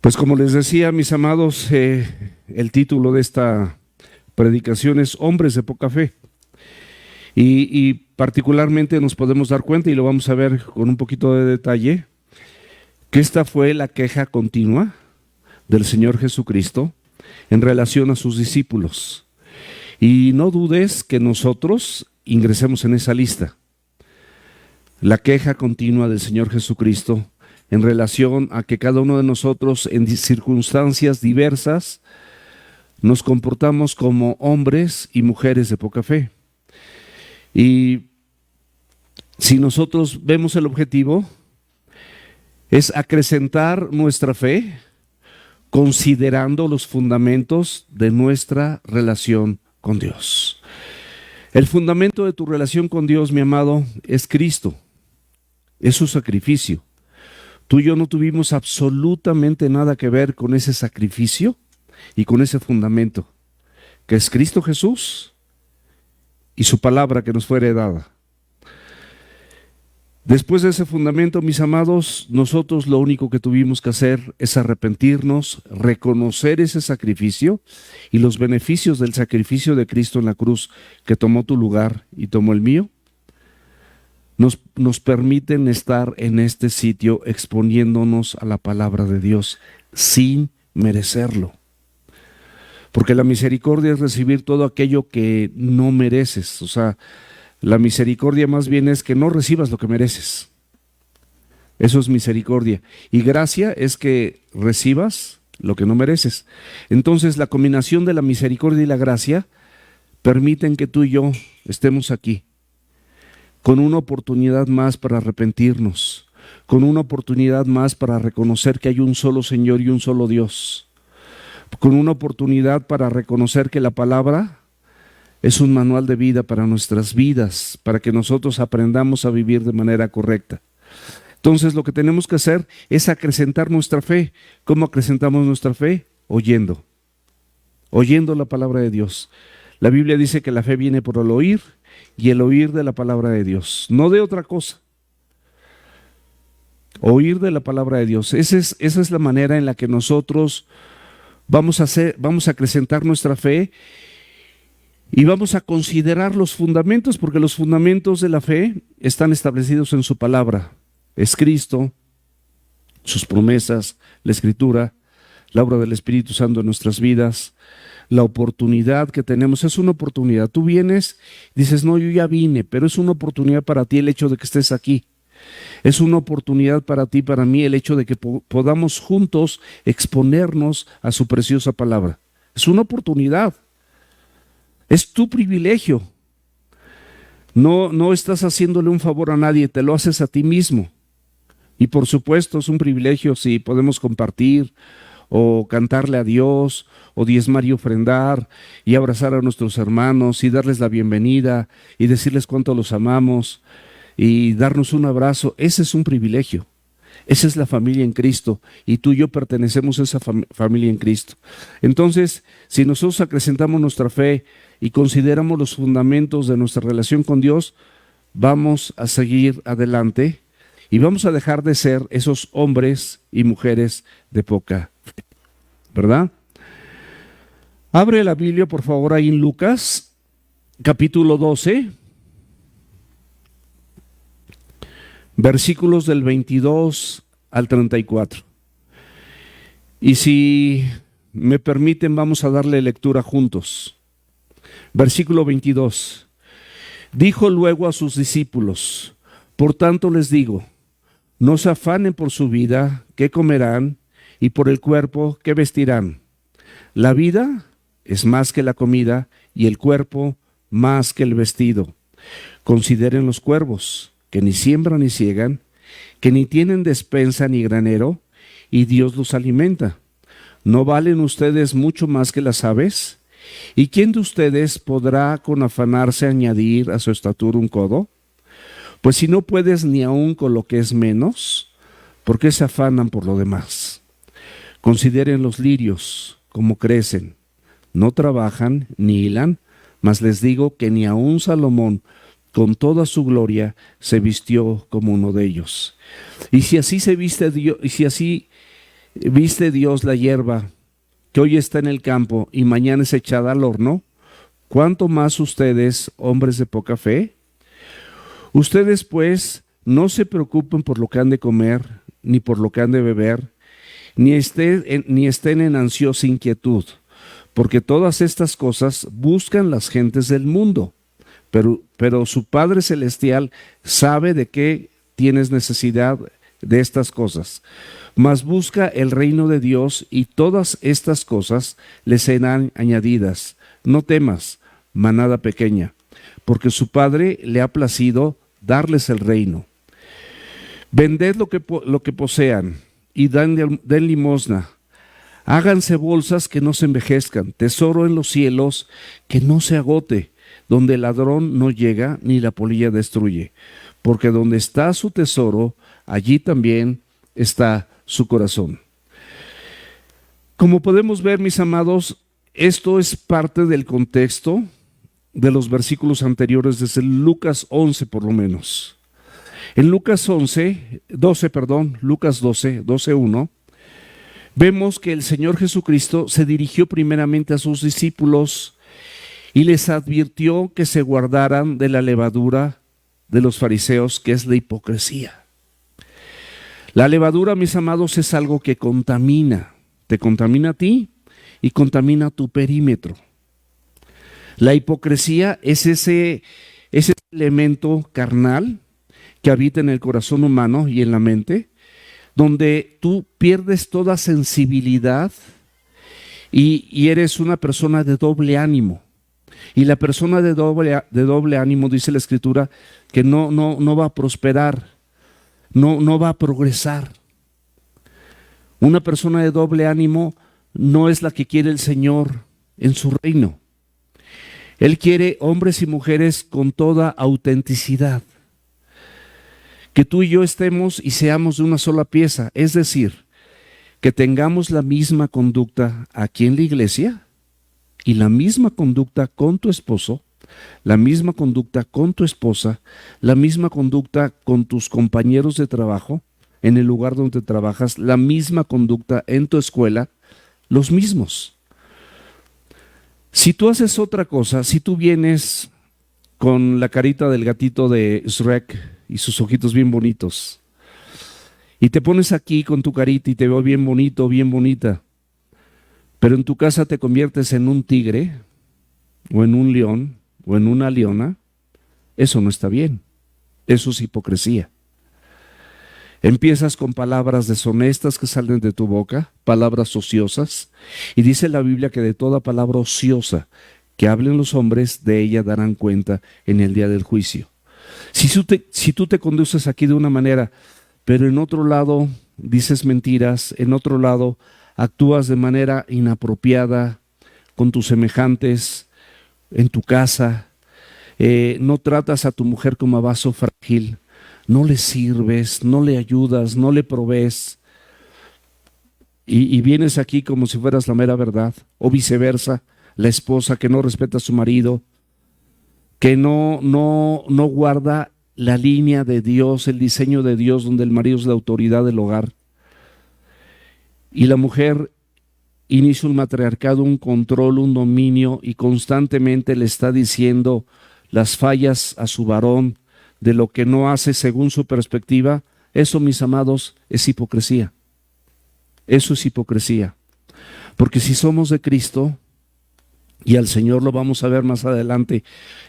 Pues como les decía, mis amados, el título de esta predicación es Hombres de poca fe. Y particularmente nos podemos dar cuenta, y lo vamos a ver con un poquito de detalle, que esta fue la queja continua del Señor Jesucristo en relación a sus discípulos. Y no dudes que nosotros ingresemos en esa lista. La queja continua del Señor Jesucristo en relación a que cada uno de nosotros en circunstancias diversas nos comportamos como hombres y mujeres de poca fe. Y si nosotros vemos el objetivo, es acrecentar nuestra fe considerando los fundamentos de nuestra relación con Dios. El fundamento de tu relación con Dios, mi amado, es Cristo, es su sacrificio. Tú y yo no tuvimos absolutamente nada que ver con ese sacrificio y con ese fundamento, que es Cristo Jesús y su palabra que nos fue heredada. Después de ese fundamento, mis amados, nosotros lo único que tuvimos que hacer es arrepentirnos, reconocer ese sacrificio y los beneficios del sacrificio de Cristo en la cruz, que tomó tu lugar y tomó el mío, nos permiten estar en este sitio exponiéndonos a la palabra de Dios sin merecerlo. Porque la misericordia es recibir todo aquello que no mereces. O sea, la misericordia más bien es que no recibas lo que mereces. Eso es misericordia. Y gracia es que recibas lo que no mereces. Entonces, la combinación de la misericordia y la gracia permiten que tú y yo estemos aquí, con una oportunidad más para arrepentirnos, con una oportunidad más para reconocer que hay un solo Señor y un solo Dios, con una oportunidad para reconocer que la palabra es un manual de vida para nuestras vidas, para que nosotros aprendamos a vivir de manera correcta. Entonces, lo que tenemos que hacer es acrecentar nuestra fe. ¿Cómo acrecentamos nuestra fe? Oyendo la palabra de Dios. La Biblia dice que la fe viene por el oír, y el oír de la palabra de Dios, no de otra cosa. Oír de la palabra de Dios. Esa es la manera en la que nosotros vamos a acrecentar nuestra fe y vamos a considerar los fundamentos, porque los fundamentos de la fe están establecidos en su palabra. Es Cristo, sus promesas, la Escritura, la obra del Espíritu Santo en nuestras vidas. La oportunidad que tenemos es una oportunidad. Tú vienes y dices, no, yo ya vine, pero es una oportunidad para ti el hecho de que estés aquí. Es una oportunidad para ti, para mí, el hecho de que podamos juntos exponernos a su preciosa palabra. Es una oportunidad. Es tu privilegio. No estás haciéndole un favor a nadie, te lo haces a ti mismo. Y por supuesto es un privilegio si podemos compartir o cantarle a Dios, o diezmar y ofrendar, y abrazar a nuestros hermanos, y darles la bienvenida, y decirles cuánto los amamos, y darnos un abrazo. Ese es un privilegio. Esa es la familia en Cristo, y tú y yo pertenecemos a esa familia en Cristo. Entonces, si nosotros acrecentamos nuestra fe y consideramos los fundamentos de nuestra relación con Dios, vamos a seguir adelante, y vamos a dejar de ser esos hombres y mujeres de poca fe, ¿verdad? Abre la Biblia, por favor, ahí en Lucas, capítulo 12, versículos del 22 al 34. Y si me permiten, vamos a darle lectura juntos. Versículo 22. Dijo luego a sus discípulos: por tanto les digo, no se afanen por su vida, qué comerán, y por el cuerpo, qué vestirán. La vida es más que la comida, y el cuerpo más que el vestido. Consideren los cuervos, que ni siembran ni siegan, que ni tienen despensa ni granero, y Dios los alimenta. ¿No valen ustedes mucho más que las aves? ¿Y quién de ustedes podrá con afanarse añadir a su estatura un codo? Pues si no puedes ni aun con lo que es menos, ¿por qué se afanan por lo demás? Consideren los lirios, cómo crecen. No trabajan ni hilan, mas les digo que ni aun Salomón, con toda su gloria, se vistió como uno de ellos. Y si así se viste Dios, y si así ¿Viste Dios la hierba que hoy está en el campo y mañana es echada al horno? ¿Cuánto más ustedes, hombres de poca fe? Ustedes pues no se preocupen por lo que han de comer, ni por lo que han de beber, ni estén en ansiosa inquietud, porque todas estas cosas buscan las gentes del mundo, pero su Padre Celestial sabe de qué tienes necesidad de estas cosas. Mas busca el reino de Dios y todas estas cosas les serán añadidas. No temas, manada pequeña, porque su Padre le ha placido darles el reino. Vended lo que posean y den limosna. Háganse bolsas que no se envejezcan, tesoro en los cielos que no se agote, donde el ladrón no llega ni la polilla destruye. Porque donde está su tesoro, allí también está su corazón. Como podemos ver, mis amados, esto es parte del contexto de los versículos anteriores, desde Lucas 11 por lo menos. En Lucas 12, 12:1, vemos que el Señor Jesucristo se dirigió primeramente a sus discípulos y les advirtió que se guardaran de la levadura de los fariseos, que es la hipocresía. La levadura, mis amados, es algo que contamina, te contamina a ti y contamina tu perímetro. La hipocresía es ese elemento carnal que habita en el corazón humano y en la mente, donde tú pierdes toda sensibilidad y eres una persona de doble ánimo. Y la persona de doble ánimo, dice la Escritura, que no va a prosperar, no va a progresar. Una persona de doble ánimo no es la que quiere el Señor en su reino. Él quiere hombres y mujeres con toda autenticidad. Que tú y yo estemos y seamos de una sola pieza, es decir, que tengamos la misma conducta aquí en la iglesia y la misma conducta con tu esposo, la misma conducta con tu esposa, la misma conducta con tus compañeros de trabajo, en el lugar donde trabajas, la misma conducta en tu escuela, los mismos. Si tú haces otra cosa, si tú vienes con la carita del gatito de Shrek y sus ojitos bien bonitos, y te pones aquí con tu carita y te veo bien bonito, bien bonita, pero en tu casa te conviertes en un tigre, o en un león, o en una leona, eso no está bien. Eso es hipocresía. Empiezas con palabras deshonestas que salen de tu boca, palabras ociosas, y dice la Biblia que de toda palabra ociosa que hablen los hombres, de ella darán cuenta en el día del juicio. Si tú te conduces aquí de una manera, pero en otro lado dices mentiras, en otro lado actúas de manera inapropiada con tus semejantes en tu casa, no tratas a tu mujer como a vaso frágil, no le sirves, no le ayudas, no le provees, y vienes aquí como si fueras la mera verdad, o viceversa, la esposa que no respeta a su marido, que no guarda la línea de Dios, el diseño de Dios, donde el marido es la autoridad del hogar, y la mujer inicia un matriarcado, un control, un dominio, y constantemente le está diciendo las fallas a su varón de lo que no hace según su perspectiva. Eso, mis amados, es hipocresía. Eso es hipocresía. Porque si somos de Cristo, y al Señor lo vamos a ver más adelante,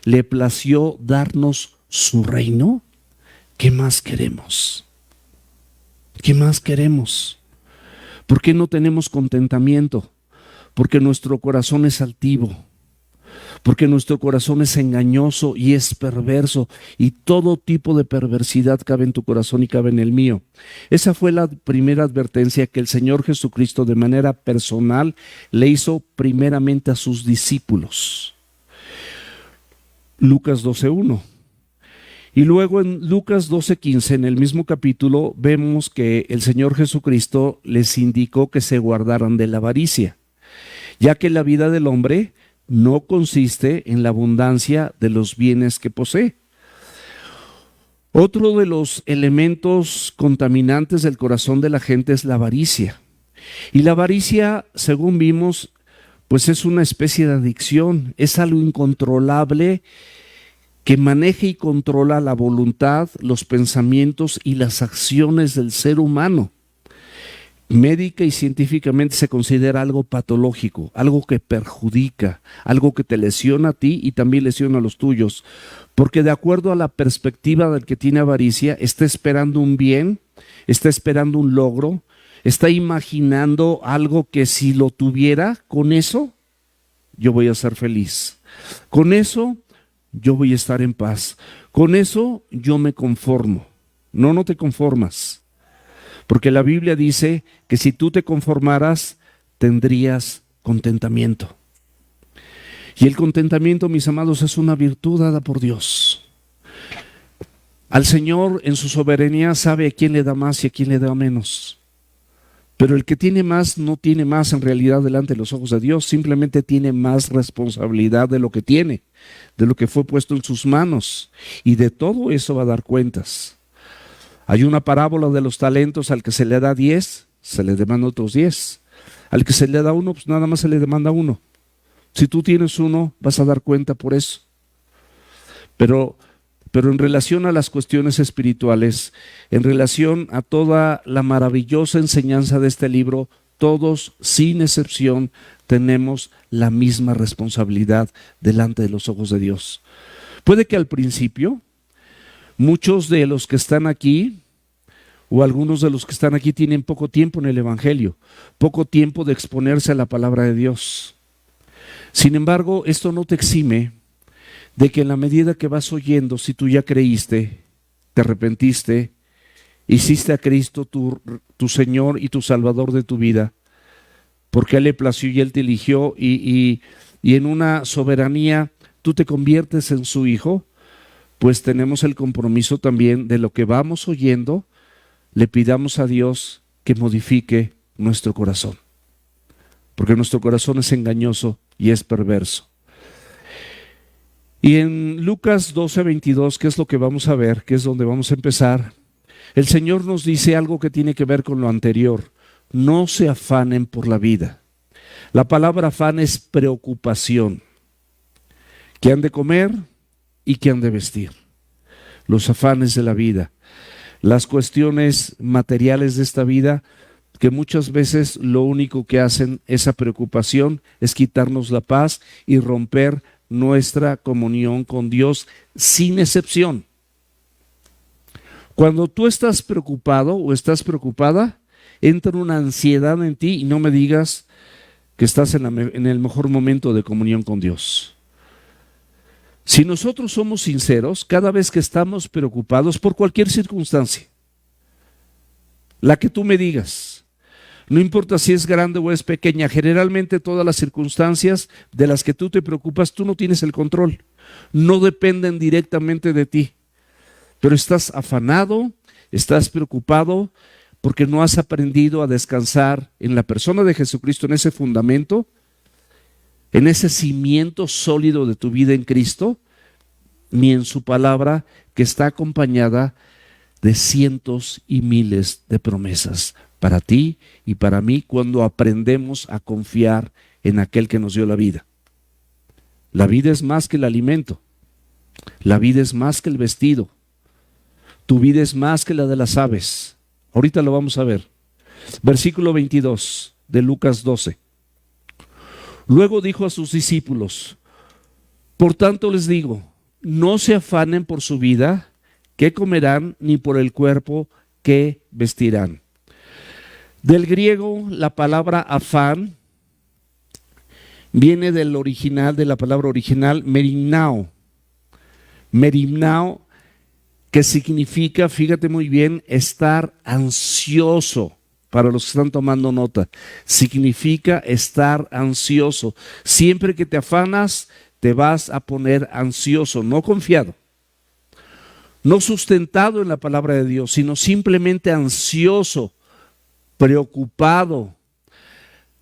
le plació darnos su reino, ¿qué más queremos? ¿Qué más queremos? ¿Por qué no tenemos contentamiento? Porque nuestro corazón es altivo, porque nuestro corazón es engañoso y es perverso, y todo tipo de perversidad cabe en tu corazón y cabe en el mío. Esa fue la primera advertencia que el Señor Jesucristo de manera personal le hizo primeramente a sus discípulos. Lucas 12:1. Y luego en Lucas 12:15, en el mismo capítulo, vemos que el Señor Jesucristo les indicó que se guardaran de la avaricia, ya que la vida del hombre no consiste en la abundancia de los bienes que posee. Otro de los elementos contaminantes del corazón de la gente es la avaricia. Y la avaricia, según vimos, pues es una especie de adicción, es algo incontrolable que maneja y controla la voluntad, los pensamientos y las acciones del ser humano. Médica y científicamente se considera algo patológico, algo que perjudica, algo que te lesiona a ti y también lesiona a los tuyos, porque de acuerdo a la perspectiva del que tiene avaricia, está esperando un bien, está esperando un logro, está imaginando algo que si lo tuviera, con eso yo voy a ser feliz, con eso yo voy a estar en paz, con eso yo me conformo. No, no te conformas. Porque la Biblia dice que si tú te conformaras, tendrías contentamiento. Y el contentamiento, mis amados, es una virtud dada por Dios. Al Señor, en su soberanía, sabe a quién le da más y a quién le da menos. Pero el que tiene más no tiene más en realidad delante de los ojos de Dios, simplemente tiene más responsabilidad de lo que tiene, de lo que fue puesto en sus manos. Y de todo eso va a dar cuentas. Hay una parábola de los talentos: al que se le da 10, se le demanda otros 10. Al que se le da 1, pues nada más se le demanda 1. Si tú tienes 1, vas a dar cuenta por eso. Pero en relación a las cuestiones espirituales, en relación a toda la maravillosa enseñanza de este libro, todos, sin excepción, tenemos la misma responsabilidad delante de los ojos de Dios. Puede que al principio muchos de los que están aquí, o algunos de los que están aquí, tienen poco tiempo en el Evangelio, poco tiempo de exponerse a la palabra de Dios. Sin embargo, esto no te exime de que en la medida que vas oyendo, si tú ya creíste, te arrepentiste, hiciste a Cristo tu Señor y tu Salvador de tu vida, porque Él le plació y Él te eligió, y en una soberanía tú te conviertes en su hijo, pues tenemos el compromiso también de lo que vamos oyendo, le pidamos a Dios que modifique nuestro corazón, porque nuestro corazón es engañoso y es perverso. Y en Lucas 12:22, que es lo que vamos a ver, que es donde vamos a empezar, el Señor nos dice algo que tiene que ver con lo anterior: no se afanen por la vida. La palabra afán es preocupación. ¿Qué han de comer y qué han de vestir? Los afanes de la vida, las cuestiones materiales de esta vida, que muchas veces lo único que hacen, esa preocupación, es quitarnos la paz y romper nuestra comunión con Dios, sin excepción. Cuando tú estás preocupado o estás preocupada, entra una ansiedad en ti, y no me digas que estás en el mejor momento de comunión con Dios. Si nosotros somos sinceros, cada vez que estamos preocupados por cualquier circunstancia, la que tú me digas, no importa si es grande o es pequeña, generalmente todas las circunstancias de las que tú te preocupas, tú no tienes el control, no dependen directamente de ti, pero estás afanado, estás preocupado porque no has aprendido a descansar en la persona de Jesucristo, en ese fundamento, en ese cimiento sólido de tu vida en Cristo, ni en su palabra, que está acompañada de cientos y miles de promesas para ti y para mí, cuando aprendemos a confiar en aquel que nos dio la vida. La vida es más que el alimento, la vida es más que el vestido, tu vida es más que la de las aves. Ahorita lo vamos a ver. Versículo 22 de Lucas 12. Luego dijo a sus discípulos: por tanto les digo, no se afanen por su vida, qué comerán, ni por el cuerpo, qué vestirán. Del griego, la palabra afán viene del original, de la palabra original merimnao. Merimnao, que significa, fíjate muy bien, estar ansioso. Para los que están tomando nota, significa estar ansioso. Siempre que te afanas, te vas a poner ansioso, no confiado, no sustentado en la palabra de Dios, sino simplemente ansioso, preocupado,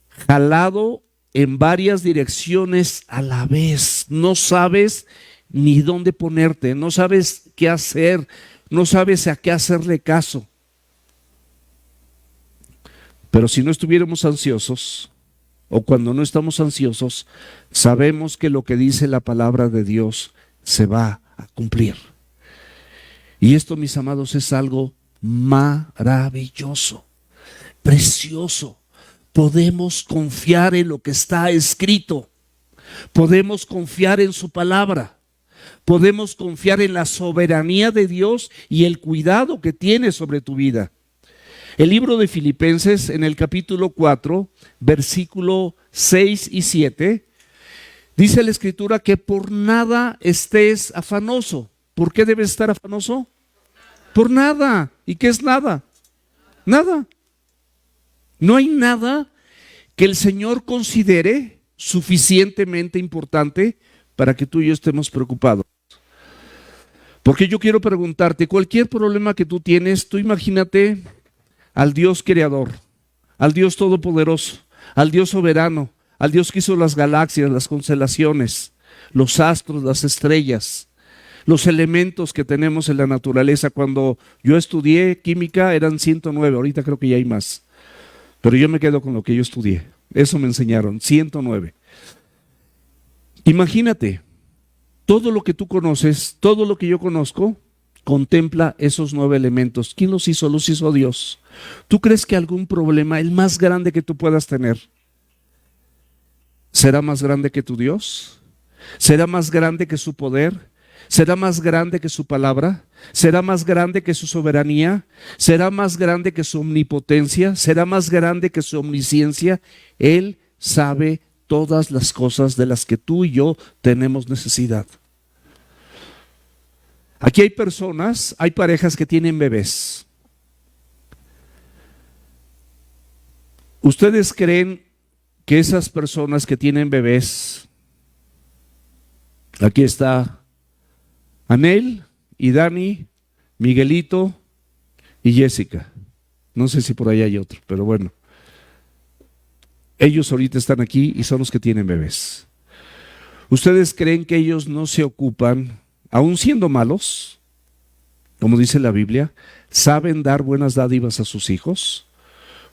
jalado en varias direcciones a la vez. No sabes ni dónde ponerte, no sabes qué hacer, no sabes a qué hacerle caso. Pero si no estuviéramos ansiosos, o cuando no estamos ansiosos, sabemos que lo que dice la palabra de Dios se va a cumplir. Y esto, mis amados, es algo maravilloso, precioso. Podemos confiar en lo que está escrito. Podemos confiar en su palabra. Podemos confiar en la soberanía de Dios y el cuidado que tiene sobre tu vida. El libro de Filipenses, en el capítulo 4, versículo 6 y 7, dice la Escritura que por nada estés afanoso. ¿Por qué debes estar afanoso? Por nada. ¿Y qué es nada? Nada. No hay nada que el Señor considere suficientemente importante para que tú y yo estemos preocupados. Porque yo quiero preguntarte, cualquier problema que tú tienes, tú imagínate al Dios creador, al Dios todopoderoso, al Dios soberano, al Dios que hizo las galaxias, las constelaciones, los astros, las estrellas, los elementos que tenemos en la naturaleza. Cuando yo estudié química eran 109, ahorita creo que ya hay más, pero yo me quedo con lo que yo estudié. Eso me enseñaron, 109. Imagínate, todo lo que tú conoces, todo lo que yo conozco, contempla esos 9 elementos. ¿Quién los hizo? Los hizo Dios. ¿Tú crees que algún problema, el más grande que tú puedas tener, será más grande que tu Dios? ¿Será más grande que su poder? ¿Será más grande que su palabra? ¿Será más grande que su soberanía? ¿Será más grande que su omnipotencia? ¿Será más grande que su omnisciencia? Él sabe todas las cosas de las que tú y yo tenemos necesidad. Aquí hay personas, hay parejas que tienen bebés. ¿Ustedes creen que esas personas que tienen bebés, aquí está Anel y Dani, Miguelito y Jessica, no sé si por ahí hay otro, pero bueno, ellos ahorita están aquí y son los que tienen bebés. ¿Ustedes creen que ellos no se ocupan, aun siendo malos, como dice la Biblia, saben dar buenas dádivas a sus hijos?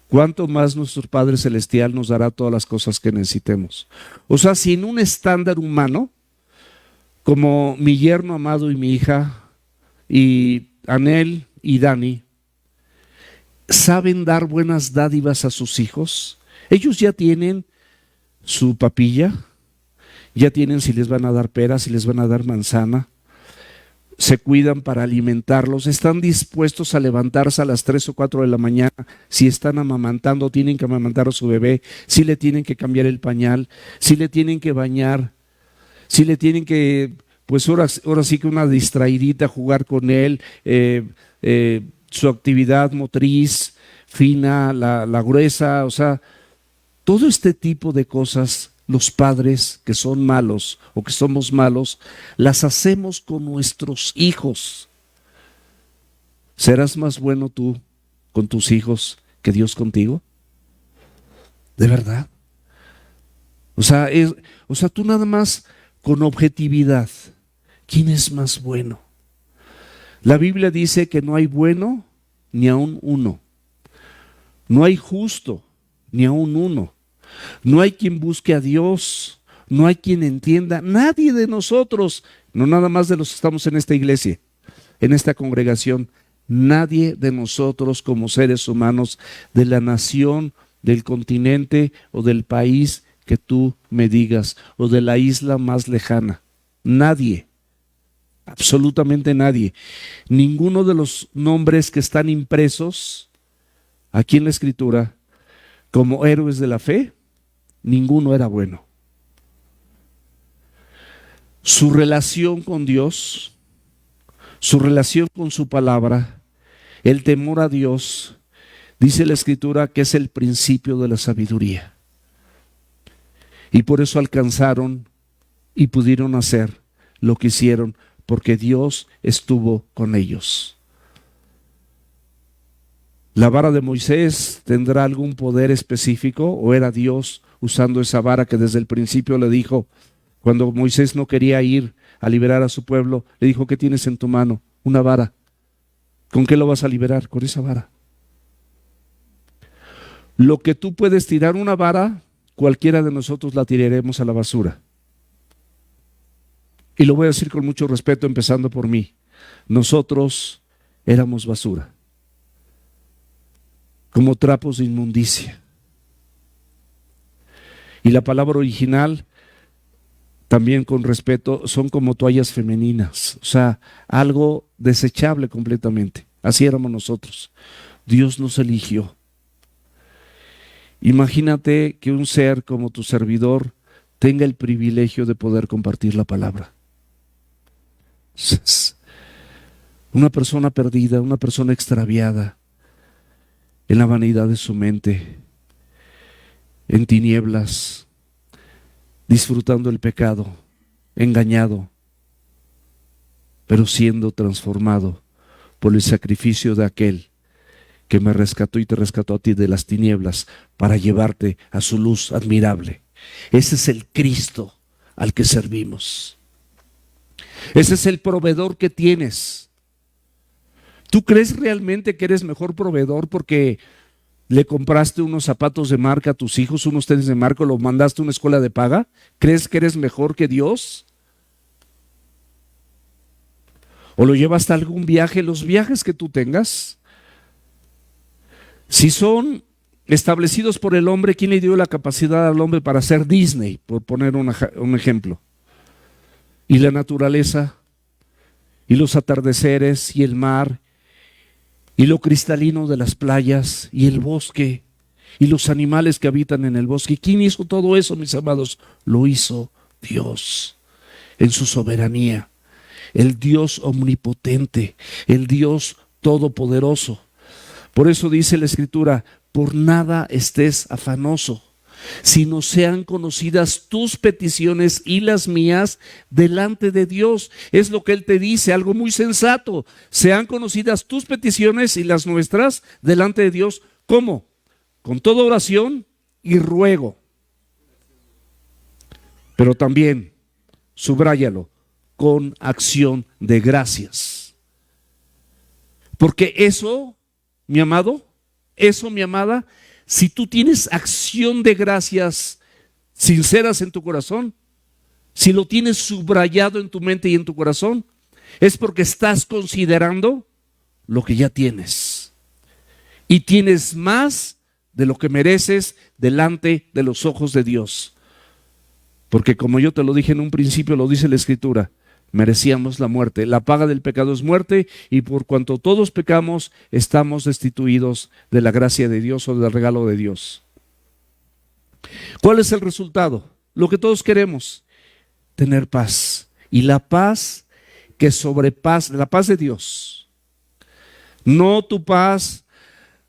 ¿Cuánto más nuestro Padre Celestial nos dará todas las cosas que necesitemos? O sea, si en un estándar humano, como mi yerno amado y mi hija, y Anel y Dani, saben dar buenas dádivas a sus hijos, ellos ya tienen su papilla, ya tienen si les van a dar peras, si les van a dar manzana, se cuidan para alimentarlos, están dispuestos a levantarse a las 3 o 4 de la mañana, si están amamantando, tienen que amamantar a su bebé, si le tienen que cambiar el pañal, si le tienen que bañar, si le tienen que, pues ahora sí que una distraidita, jugar con él, su actividad motriz fina, la gruesa, o sea, todo este tipo de cosas. Los padres que son malos o que somos malos, las hacemos con nuestros hijos. ¿Serás más bueno tú con tus hijos que Dios contigo? ¿De verdad? O sea, tú nada más con objetividad, ¿quién es más bueno? La Biblia dice que no hay bueno ni aun uno. No hay justo ni aun uno. No hay quien busque a Dios, no hay quien entienda, nadie de nosotros, no nada más de los que estamos en esta iglesia, en esta congregación, nadie de nosotros como seres humanos de la nación, del continente o del país que tú me digas, o de la isla más lejana, nadie, absolutamente nadie. Ninguno de los nombres que están impresos aquí en la Escritura como héroes de la fe, ninguno era bueno. Su relación con Dios, su relación con su palabra, el temor a Dios, dice la Escritura que es el principio de la sabiduría. Y por eso alcanzaron y pudieron hacer lo que hicieron, porque Dios estuvo con ellos. ¿La vara de Moisés tendrá algún poder específico o era Dios usando esa vara que desde el principio le dijo, cuando Moisés no quería ir a liberar a su pueblo, le dijo, ¿qué tienes en tu mano? Una vara. ¿Con qué lo vas a liberar? Con esa vara. Lo que tú puedes tirar una vara, cualquiera de nosotros la tiraremos a la basura. Y lo voy a decir con mucho respeto, empezando por mí. Nosotros éramos basura, como trapos de inmundicia. Y la palabra original, también con respeto, son como toallas femeninas, o sea, algo desechable completamente. Así éramos nosotros. Dios nos eligió. Imagínate que un ser como tu servidor tenga el privilegio de poder compartir la palabra. Una persona perdida, una persona extraviada en la vanidad de su mente, en tinieblas, disfrutando el pecado, engañado, pero siendo transformado por el sacrificio de aquel que me rescató y te rescató a ti de las tinieblas para llevarte a su luz admirable. Ese es el Cristo al que servimos. Ese es el proveedor que tienes. ¿Tú crees realmente que eres mejor proveedor porque le compraste unos zapatos de marca a tus hijos, unos tenis de marca, o lo mandaste a una escuela de paga? ¿Crees que eres mejor que Dios? ¿O lo llevaste a algún viaje? Los viajes que tú tengas, si son establecidos por el hombre, ¿quién le dio la capacidad al hombre para hacer Disney? Por poner un ejemplo. Y la naturaleza, y los atardeceres, y el mar, y lo cristalino de las playas, y el bosque, y los animales que habitan en el bosque. ¿Quién hizo todo eso, mis amados? Lo hizo Dios en su soberanía. El Dios omnipotente, el Dios todopoderoso. Por eso dice la Escritura: por nada estés afanoso, sino sean conocidas tus peticiones y las mías delante de Dios. Es lo que Él te dice, algo muy sensato. Sean conocidas tus peticiones y las nuestras delante de Dios. ¿Cómo? Con toda oración y ruego. Pero también, subráyalo, con acción de gracias. Porque eso, mi amado, eso, mi amada, si tú tienes acción de gracias sinceras en tu corazón, si lo tienes subrayado en tu mente y en tu corazón, es porque estás considerando lo que ya tienes. Y tienes más de lo que mereces delante de los ojos de Dios. Porque como yo te lo dije en un principio, lo dice la Escritura, merecíamos la muerte. La paga del pecado es muerte, y por cuanto todos pecamos, estamos destituidos de la gracia de Dios o del regalo de Dios. ¿Cuál es el resultado? Lo que todos queremos: tener paz. Y la paz que sobrepasa, la paz de Dios. No tu paz,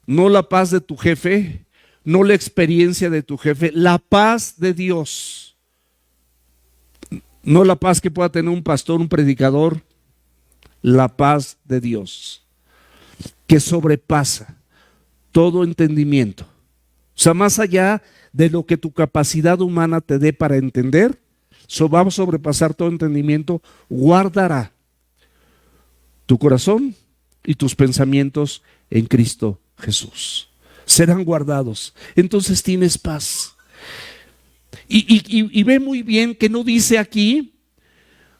no la paz de tu jefe, no la experiencia de tu jefe, la paz de Dios. No la paz que pueda tener un pastor, un predicador, la paz de Dios, que sobrepasa todo entendimiento. O sea, más allá de lo que tu capacidad humana te dé para entender, va a sobrepasar todo entendimiento, guardará tu corazón y tus pensamientos en Cristo Jesús. Serán guardados. Entonces tienes paz. Y ve muy bien que no dice aquí,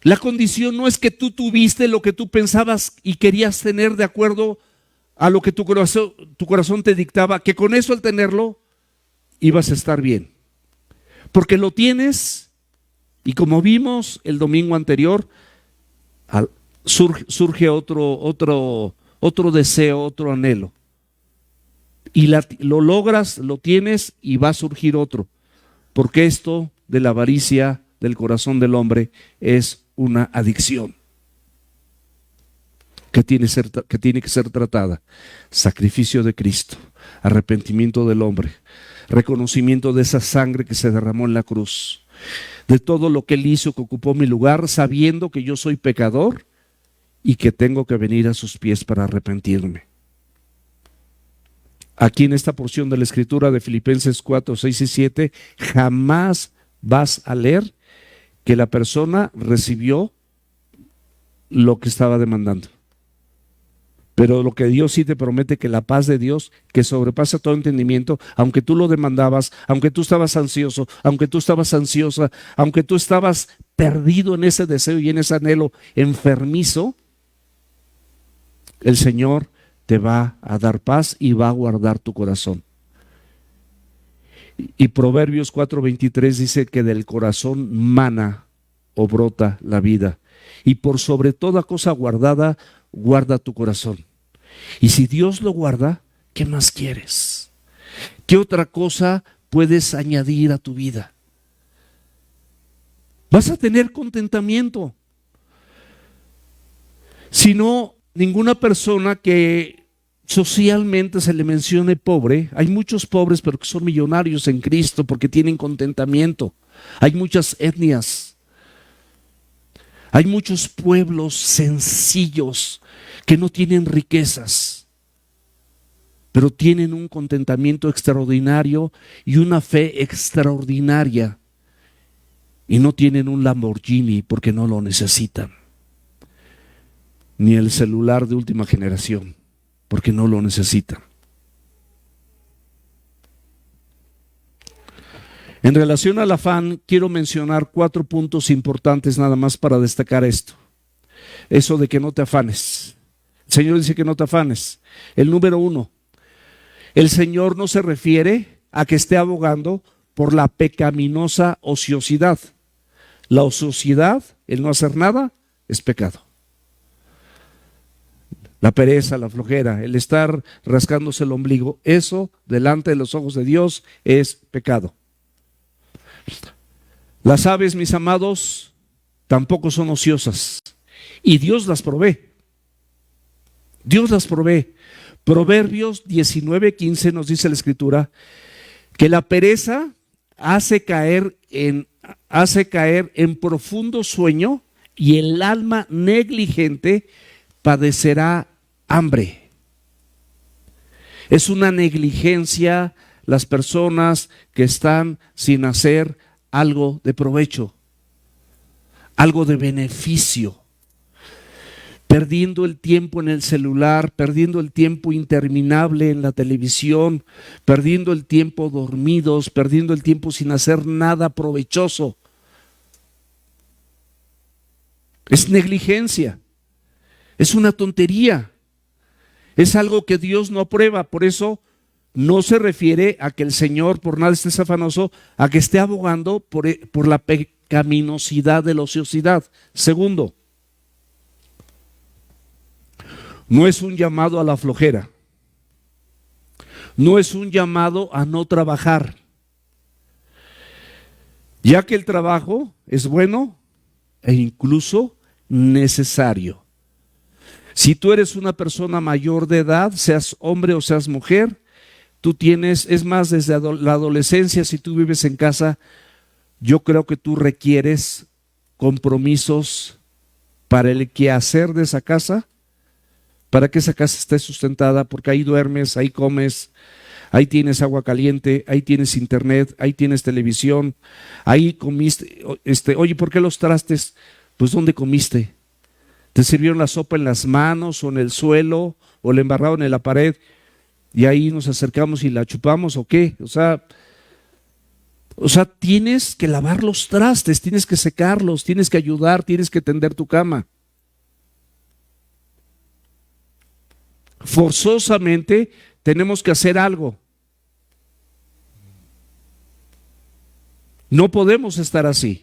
la condición no es que tú tuviste lo que tú pensabas y querías tener de acuerdo a lo que tu corazón te dictaba, que con eso, al tenerlo, ibas a estar bien. Porque lo tienes, y como vimos el domingo anterior, surge otro deseo, otro anhelo. Y lo logras, lo tienes, y va a surgir otro. Porque esto de la avaricia del corazón del hombre es una adicción que tiene que ser tratada. Sacrificio de Cristo, arrepentimiento del hombre, reconocimiento de esa sangre que se derramó en la cruz, de todo lo que Él hizo, que ocupó mi lugar, sabiendo que yo soy pecador y que tengo que venir a sus pies para arrepentirme. Aquí en esta porción de la Escritura de Filipenses 4, 6 y 7, jamás vas a leer que la persona recibió lo que estaba demandando. Pero lo que Dios sí te promete, que la paz de Dios, que sobrepasa todo entendimiento, aunque tú lo demandabas, aunque tú estabas ansioso, aunque tú estabas ansiosa, aunque tú estabas perdido en ese deseo y en ese anhelo enfermizo, el Señor te va a dar paz y va a guardar tu corazón. Y Proverbios 4:23 dice que del corazón mana o brota la vida. Y por sobre toda cosa guardada, guarda tu corazón. Y si Dios lo guarda, ¿qué más quieres? ¿Qué otra cosa puedes añadir a tu vida? Vas a tener contentamiento. Si no, ninguna persona que socialmente se le mencione pobre, hay muchos pobres pero que son millonarios en Cristo porque tienen contentamiento. Hay muchas etnias, hay muchos pueblos sencillos que no tienen riquezas, pero tienen un contentamiento extraordinario y una fe extraordinaria, y no tienen un Lamborghini porque no lo necesitan, ni el celular de última generación porque no lo necesitan. En relación al afán, quiero mencionar 4 puntos importantes nada más para destacar esto. Eso de que no te afanes. El Señor dice que no te afanes. El número 1, el Señor no se refiere a que esté abogando por la pecaminosa ociosidad. La ociosidad, el no hacer nada, es pecado. La pereza, la flojera, el estar rascándose el ombligo, eso delante de los ojos de Dios es pecado. Las aves, mis amados, tampoco son ociosas y Dios las provee. Dios las provee. Proverbios 19:15 nos dice la Escritura que la pereza hace caer en profundo sueño y el alma negligente padecerá hambre. Es una negligencia las personas que están sin hacer algo de provecho, algo de beneficio, perdiendo el tiempo en el celular, perdiendo el tiempo interminable en la televisión, perdiendo el tiempo dormidos, perdiendo el tiempo sin hacer nada provechoso. Es negligencia, es una tontería, es algo que Dios no aprueba. Por eso no se refiere a que el Señor por nada esté afanoso, a que esté abogando por la pecaminosidad de la ociosidad. Segundo, no es un llamado a la flojera, no es un llamado a no trabajar, ya que el trabajo es bueno e incluso necesario. Si tú eres una persona mayor de edad, seas hombre o seas mujer, tú tienes, es más, desde la adolescencia, si tú vives en casa, yo creo que tú requieres compromisos para el quehacer de esa casa, para que esa casa esté sustentada, porque ahí duermes, ahí comes, ahí tienes agua caliente, ahí tienes internet, ahí tienes televisión, ahí comiste. Oye, ¿por qué los trastes? Pues ¿dónde comiste? ¿Te sirvieron la sopa en las manos o en el suelo o la embarraron en la pared y ahí nos acercamos y la chupamos o qué? O sea, tienes que lavar los trastes, tienes que secarlos, tienes que ayudar, tienes que tender tu cama. Forzosamente tenemos que hacer algo. No podemos estar así.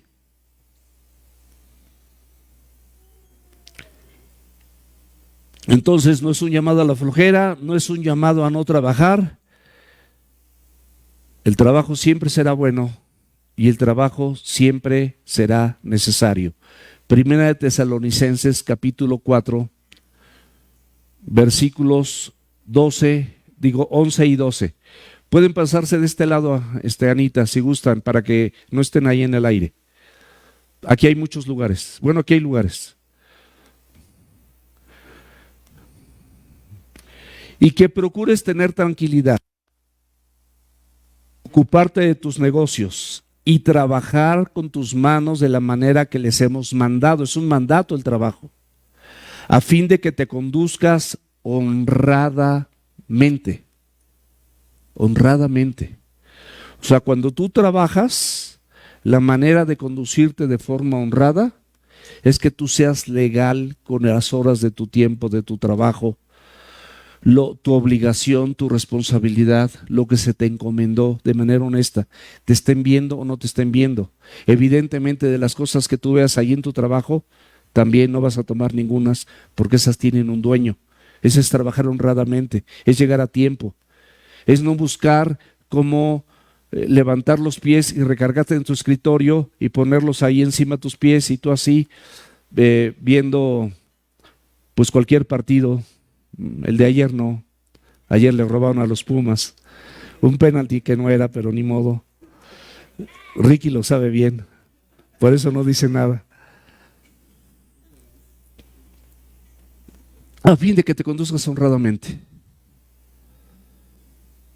Entonces no es un llamado a la flojera, no es un llamado a no trabajar. El trabajo siempre será bueno y el trabajo siempre será necesario. Primera de Tesalonicenses capítulo 4, versículos 11 y 12. Pueden pasarse de este lado, Anita, si gustan, para que no estén ahí en el aire. Aquí hay muchos lugares. Bueno, aquí hay lugares. Y que procures tener tranquilidad, ocuparte de tus negocios y trabajar con tus manos de la manera que les hemos mandado. Es un mandato el trabajo, a fin de que te conduzcas honradamente. Honradamente. O sea, cuando tú trabajas, la manera de conducirte de forma honrada es que tú seas legal con las horas de tu tiempo, de tu trabajo, tu obligación, tu responsabilidad, lo que se te encomendó de manera honesta, te estén viendo o no te estén viendo. Evidentemente, de las cosas que tú veas ahí en tu trabajo, también no vas a tomar ningunas, porque esas tienen un dueño. Ese es trabajar honradamente, es llegar a tiempo, es no buscar cómo levantar los pies y recargarte en tu escritorio y ponerlos ahí encima de tus pies y tú así viendo pues cualquier partido. El de ayer no, ayer le robaron a los Pumas un penalti que no era, pero ni modo. Ricky lo sabe bien, por eso no dice nada. A fin de que te conduzcas honradamente.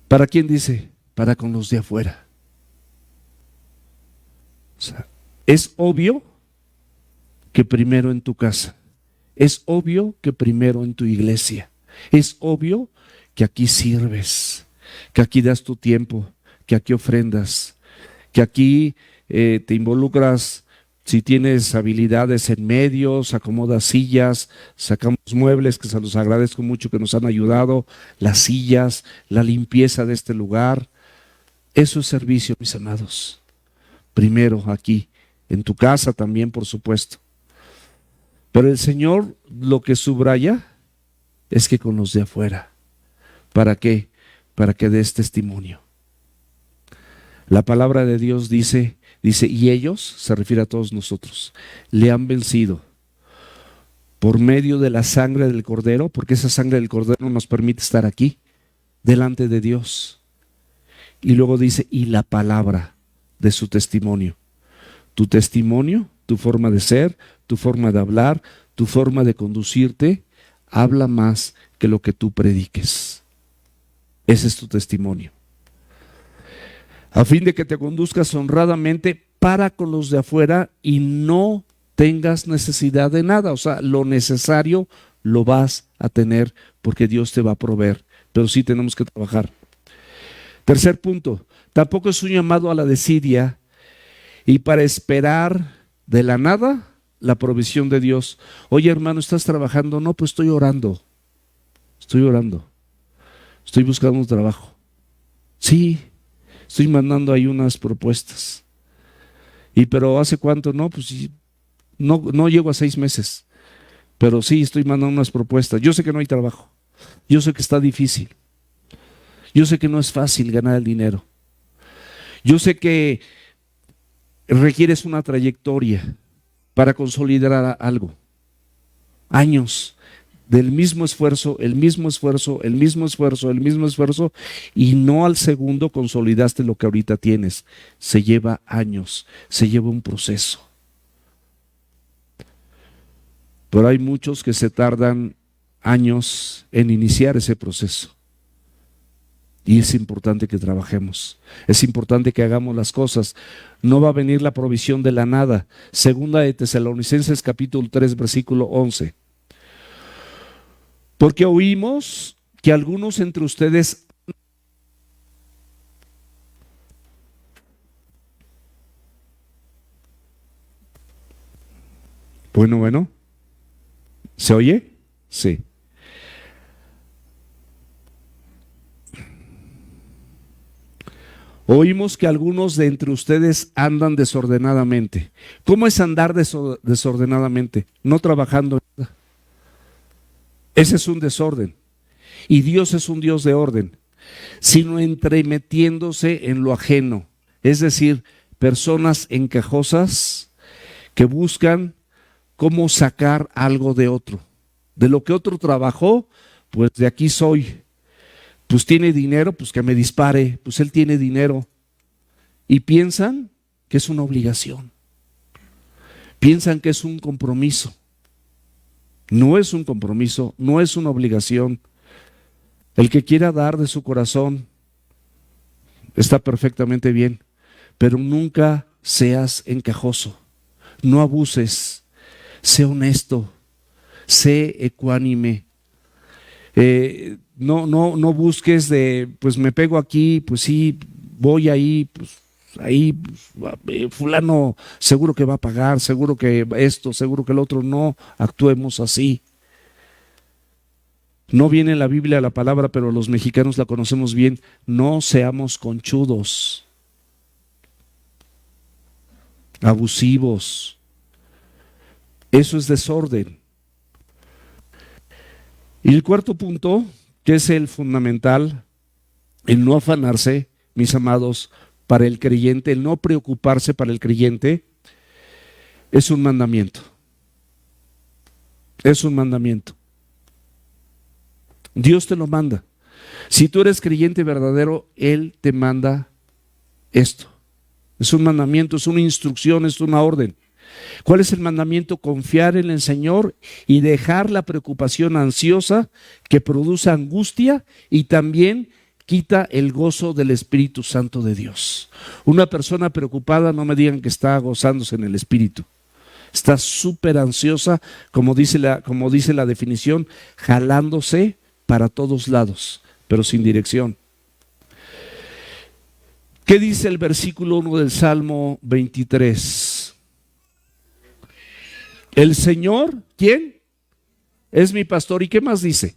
¿Para quién dice? Para con los de afuera. O sea, es obvio que primero en tu casa. Es obvio que primero en tu iglesia. Es obvio que aquí sirves, que aquí das tu tiempo, que aquí ofrendas, que aquí te involucras. Si tienes habilidades en medios, acomodas sillas, sacamos muebles, que se los agradezco mucho que nos han ayudado, las sillas, la limpieza de este lugar. Eso es servicio, mis amados. Primero aquí, en tu casa también, por supuesto. Pero el Señor lo que subraya es que con los de afuera. ¿Para qué? Para que des testimonio. La palabra de Dios dice, y ellos, se refiere a todos nosotros, le han vencido por medio de la sangre del Cordero, porque esa sangre del Cordero nos permite estar aquí, delante de Dios. Y luego dice, y la palabra de su testimonio. Tu testimonio, tu forma de ser, tu forma de hablar, tu forma de conducirte, habla más que lo que tú prediques. Ese es tu testimonio. A fin de que te conduzcas honradamente para con los de afuera y no tengas necesidad de nada. O sea, lo necesario lo vas a tener porque Dios te va a proveer. Pero sí tenemos que trabajar. Tercer punto, tampoco es un llamado a la desidia y para esperar de la nada la provisión de Dios. Oye, hermano, ¿estás trabajando? No, pues estoy orando. Estoy orando. Estoy buscando un trabajo. Sí, estoy mandando ahí unas propuestas. Pero ¿hace cuánto? No, pues no llego a 6 meses. Pero sí, estoy mandando unas propuestas. Yo sé que no hay trabajo. Yo sé que está difícil. Yo sé que no es fácil ganar el dinero. Yo sé que requieres una trayectoria para consolidar algo. Años del mismo esfuerzo, el mismo esfuerzo, el mismo esfuerzo, el mismo esfuerzo, y no al segundo consolidaste lo que ahorita tienes. Se lleva años, se lleva un proceso. Pero hay muchos que se tardan años en iniciar ese proceso. Y es importante que trabajemos, es importante que hagamos las cosas. No va a venir la provisión de la nada. Segunda de Tesalonicenses capítulo 3 versículo 11. Porque oímos que algunos entre ustedes bueno, ¿se oye? Sí. Oímos que algunos de entre ustedes andan desordenadamente. ¿Cómo es andar desordenadamente? No trabajando. Ese es un desorden. Y Dios es un Dios de orden, sino entremetiéndose en lo ajeno. Es decir, personas encajosas que buscan cómo sacar algo de otro. De lo que otro trabajó, pues de aquí soy. Pues tiene dinero, pues que me dispare, pues él tiene dinero. Y piensan que es una obligación. Piensan que es un compromiso. No es un compromiso, no es una obligación. El que quiera dar de su corazón está perfectamente bien, pero nunca seas encajoso. No abuses, sé honesto, sé ecuánime. No busques de, pues me pego aquí, pues sí, voy ahí, pues ahí, fulano seguro que va a pagar, seguro que esto, seguro que el otro. No actuemos así. No viene en la Biblia la palabra, pero los mexicanos la conocemos bien. No seamos conchudos, abusivos. Eso es desorden. Y el cuarto punto, que es el fundamental, el no afanarse, mis amados, para el creyente, el no preocuparse para el creyente, es un mandamiento. Es un mandamiento. Dios te lo manda. Si tú eres creyente verdadero, Él te manda esto. Es un mandamiento, es una instrucción, es una orden. ¿Cuál es el mandamiento? Confiar en el Señor y dejar la preocupación ansiosa que produce angustia y también quita el gozo del Espíritu Santo de Dios. Una persona preocupada, no me digan que está gozándose en el Espíritu. Está súper ansiosa, como dice la definición, jalándose para todos lados, pero sin dirección. ¿Qué dice el versículo 1 del Salmo 23? El Señor, ¿quién? Es mi pastor. ¿Y qué más dice?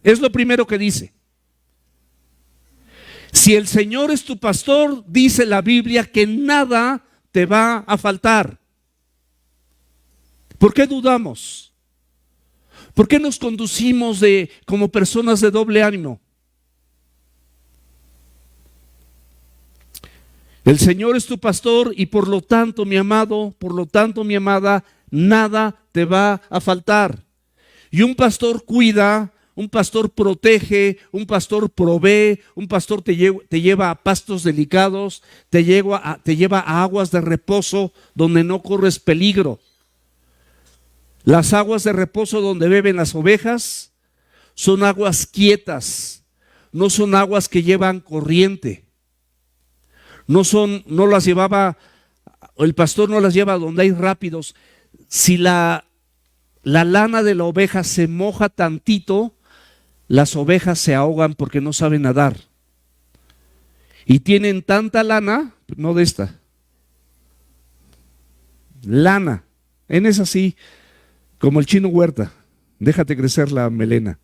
Es lo primero que dice. Si el Señor es tu pastor, dice la Biblia que nada te va a faltar. ¿Por qué dudamos? ¿Por qué nos conducimos como personas de doble ánimo? El Señor es tu pastor y por lo tanto, mi amado, por lo tanto, mi amada, nada te va a faltar. Y un pastor cuida, un pastor protege, un pastor provee, un pastor te lleva a pastos delicados, te lleva a aguas de reposo donde no corres peligro. Las aguas de reposo donde beben las ovejas son aguas quietas, no son aguas que llevan corriente. El pastor no las lleva donde hay rápidos. Si la lana de la oveja se moja tantito, las ovejas se ahogan porque no saben nadar. Y tienen tanta lana, no de esta, lana, es así, como el Chino Huerta, déjate crecer la melena,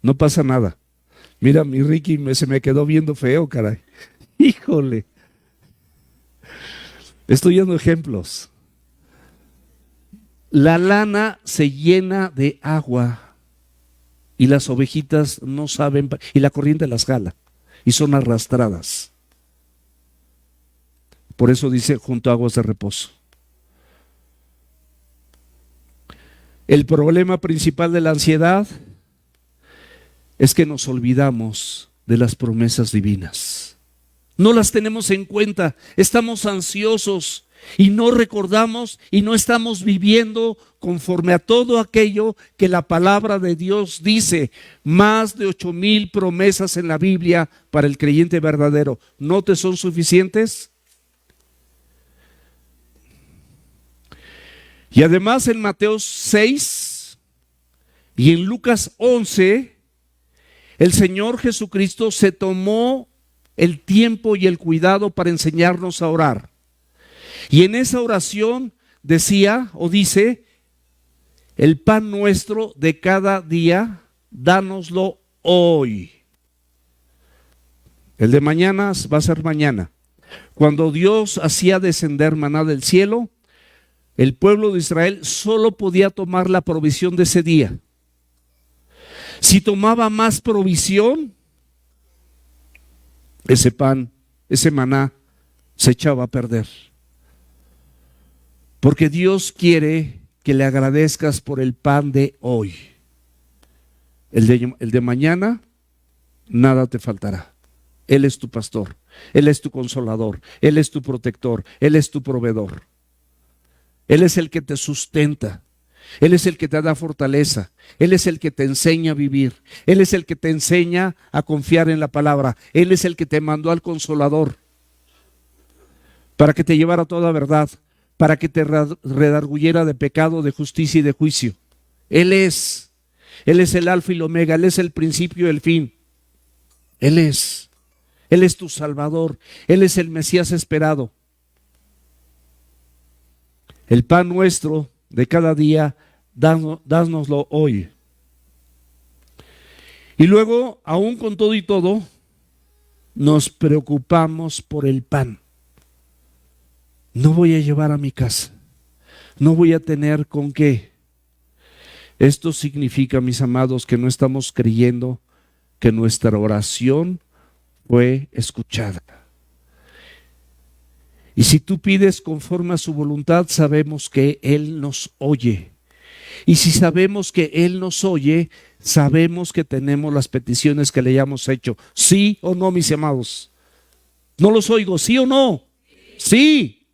no pasa nada. Mira, mi Ricky se me quedó viendo feo, caray. Híjole. Estoy dando ejemplos. La lana se llena de agua y las ovejitas no saben, y la corriente las jala y son arrastradas. Por eso dice junto a aguas de reposo. El problema principal de la ansiedad es que nos olvidamos de las promesas divinas. No las tenemos en cuenta, estamos ansiosos y no recordamos y no estamos viviendo conforme a todo aquello que la palabra de Dios dice. Más de 8,000 promesas en la Biblia para el creyente verdadero. ¿No te son suficientes? Y además en Mateo 6 y en Lucas 11, el Señor Jesucristo se tomó el tiempo y el cuidado para enseñarnos a orar. Y en esa oración decía o dice, el pan nuestro de cada día, dánoslo hoy. El de mañana va a ser mañana. Cuando Dios hacía descender maná del cielo, el pueblo de Israel solo podía tomar la provisión de ese día. Si tomaba más provisión, ese pan, ese maná, se echaba a perder. Porque Dios quiere que le agradezcas por el pan de hoy. El de mañana, nada te faltará. Él es tu pastor, Él es tu consolador, Él es tu protector, Él es tu proveedor. Él es el que te sustenta, Él es el que te da fortaleza, Él es el que te enseña a vivir, Él es el que te enseña a confiar en la palabra, Él es el que te mandó al Consolador para que te llevara toda verdad, para que te redarguyera de pecado, de justicia y de juicio. Él es. Él es el alfa y el omega, Él es el principio y el fin. Él es tu Salvador, Él es el Mesías esperado. El pan nuestro de cada día, dánoslo hoy. Y luego, aún con todo y todo, nos preocupamos por el pan. No voy a llevar a mi casa, no voy a tener con qué. Esto significa, mis amados, que no estamos creyendo que nuestra oración fue escuchada. Y si tú pides conforme a su voluntad, sabemos que Él nos oye. Y si sabemos que Él nos oye, sabemos que tenemos las peticiones que le hayamos hecho. ¿Sí o no, mis amados? No los oigo, ¿sí o no? Sí.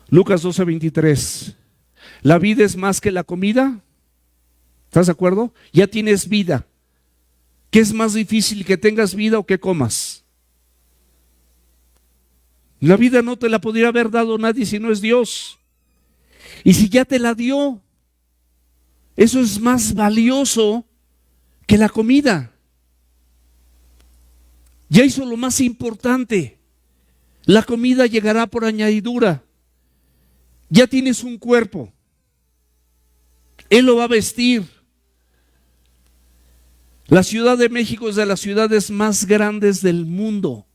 Lucas 12:23. ¿La vida es más que la comida? ¿Estás de acuerdo? Ya tienes vida. ¿Qué es más difícil, que tengas vida o que comas? La vida no te la podría haber dado nadie si no es Dios. Y si ya te la dio, eso es más valioso que la comida. Ya hizo lo más importante. La comida llegará por añadidura. Ya tienes un cuerpo. Él lo va a vestir. La Ciudad de México es de las ciudades más grandes del mundo.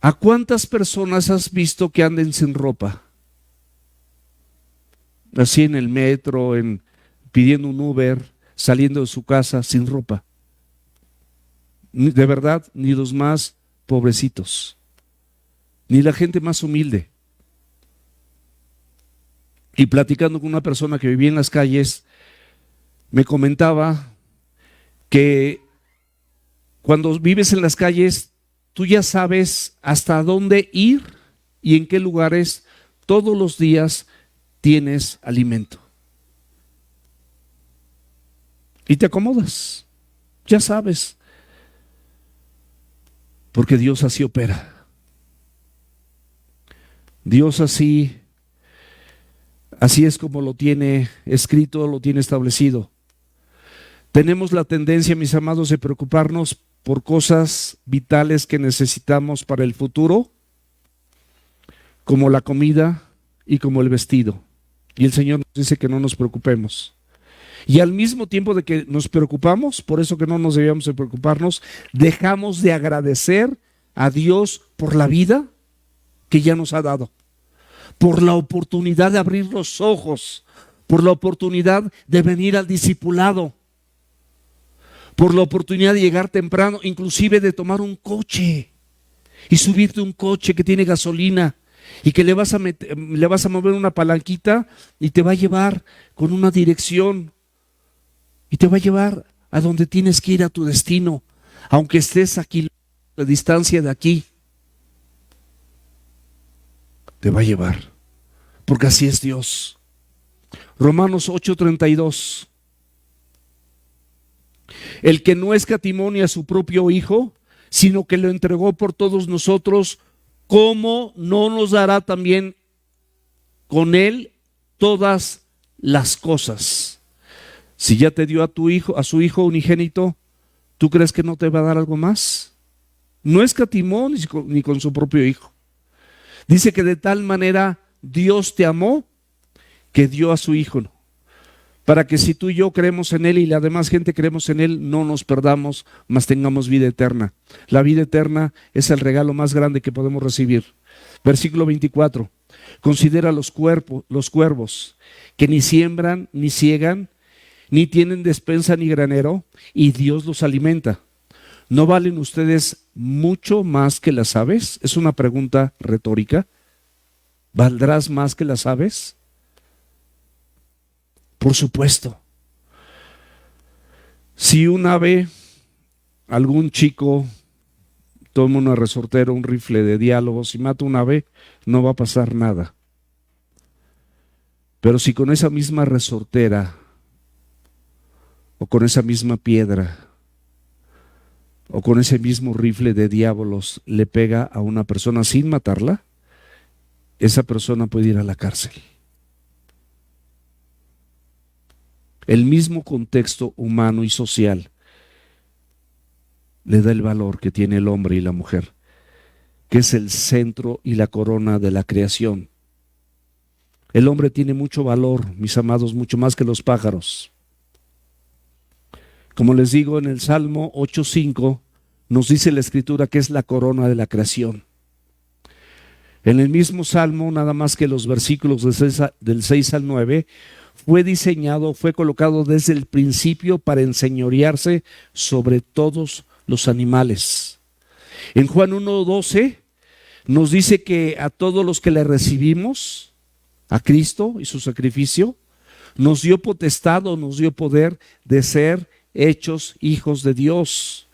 ¿A cuántas personas has visto que anden sin ropa? Así en el metro, pidiendo un Uber, saliendo de su casa sin ropa. De verdad, ni los más pobrecitos, ni la gente más humilde. Y platicando con una persona que vivía en las calles, me comentaba que cuando vives en las calles, tú ya sabes hasta dónde ir y en qué lugares todos los días tienes alimento. Y te acomodas, ya sabes, porque Dios así opera. Dios así es como lo tiene escrito, lo tiene establecido. Tenemos la tendencia, mis amados, de preocuparnos por cosas vitales que necesitamos para el futuro, como la comida y como el vestido. Y el Señor nos dice que no nos preocupemos. Y al mismo tiempo de que nos preocupamos, por eso que no nos debíamos de preocuparnos, dejamos de agradecer a Dios por la vida que ya nos ha dado, por la oportunidad de abrir los ojos, por la oportunidad de venir al discipulado, por la oportunidad de llegar temprano, inclusive de tomar un coche y subirte a un coche que tiene gasolina y que le vas a mover una palanquita y te va a llevar con una dirección y te va a llevar a donde tienes que ir, a tu destino, aunque estés aquí a distancia de aquí. Te va a llevar, porque así es Dios. Romanos 8:32. El que no escatimó ni a su propio Hijo, sino que lo entregó por todos nosotros, ¿cómo no nos dará también con Él todas las cosas? Si ya te dio a su Hijo unigénito, ¿tú crees que no te va a dar algo más? No escatimó ni con su propio Hijo. Dice que de tal manera Dios te amó que dio a su Hijo, para que si tú y yo creemos en Él y la demás gente creemos en Él, no nos perdamos, mas tengamos vida eterna. La vida eterna es el regalo más grande que podemos recibir. Versículo 24. Considera los cuervos, que ni siembran, ni ciegan, ni tienen despensa ni granero, y Dios los alimenta. ¿No valen ustedes mucho más que las aves? Es una pregunta retórica. ¿Valdrás más que las aves? Por supuesto. Si un ave, algún chico toma una resortera, un rifle de diálogos y mata un ave, no va a pasar nada. Pero si con esa misma resortera o con esa misma piedra o con ese mismo rifle de diablos le pega a una persona sin matarla, esa persona puede ir a la cárcel. el mismo contexto humano y social le da el valor que tiene el hombre y la mujer, que es el centro y la corona de la creación. El hombre tiene mucho valor, mis amados, mucho más que los pájaros. Como les digo, en el Salmo 8:5 nos dice la Escritura que es la corona de la creación. En el mismo Salmo, nada más que los versículos del 6 al 9, fue diseñado, fue colocado desde el principio para enseñorearse sobre todos los animales. En Juan 1:12 nos dice que a todos los que le recibimos, a Cristo y su sacrificio, nos dio potestad o nos dio poder de ser hechos hijos de Dios.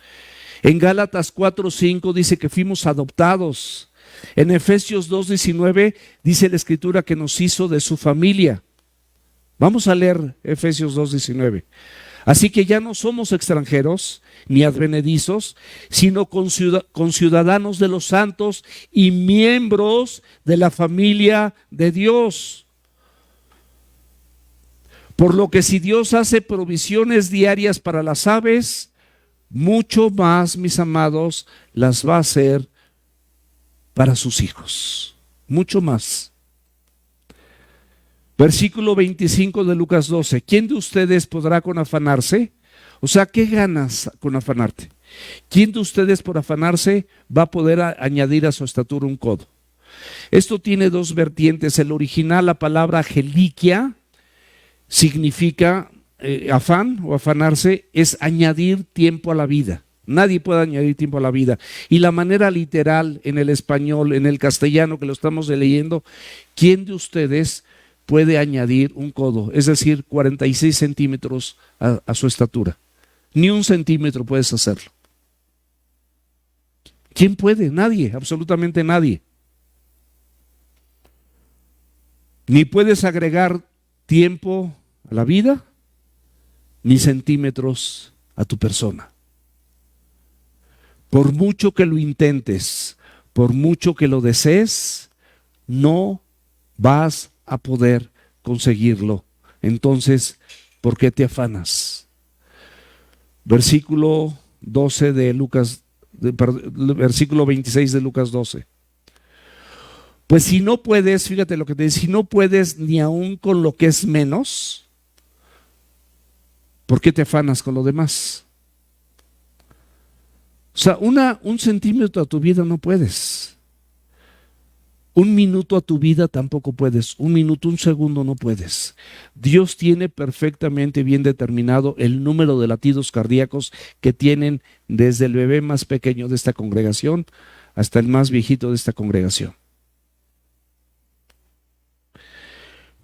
En Gálatas 4:5 dice que fuimos adoptados. En Efesios 2:19 dice la Escritura que nos hizo de su familia. Vamos a leer Efesios 2:19. Así que ya no somos extranjeros ni advenedizos, sino conciudadanos de los santos y miembros de la familia de Dios. Por lo que si Dios hace provisiones diarias para las aves, mucho más, mis amados, las va a hacer para sus hijos. Mucho más. Versículo 25 de Lucas 12. ¿Quién de ustedes podrá con afanarse? O sea, ¿qué ganas con afanarte? ¿Quién de ustedes por afanarse va a poder añadir a su estatura un codo? Esto tiene dos vertientes. El original, la palabra geliquia, significa afán o afanarse, es añadir tiempo a la vida. Nadie puede añadir tiempo a la vida. Y la manera literal en el español, en el castellano que lo estamos leyendo, ¿quién de ustedes puede añadir un codo? Es decir, 46 centímetros a su estatura. Ni un centímetro puedes hacerlo. ¿Quién puede? Nadie, absolutamente nadie. Ni puedes agregar tiempo a la vida, ni centímetros a tu persona. Por mucho que lo intentes, por mucho que lo desees, no vas a poder conseguirlo. Entonces, ¿por qué te afanas? Versículo 12 de Lucas, versículo 26 de Lucas 12. Pues si no puedes, fíjate lo que te dice, si no puedes ni aún con lo que es menos, ¿por qué te afanas con lo demás? O sea, un centímetro a tu vida no puedes. Un minuto a tu vida tampoco puedes. Un minuto, un segundo no puedes. Dios tiene perfectamente bien determinado el número de latidos cardíacos que tienen desde el bebé más pequeño de esta congregación hasta el más viejito de esta congregación.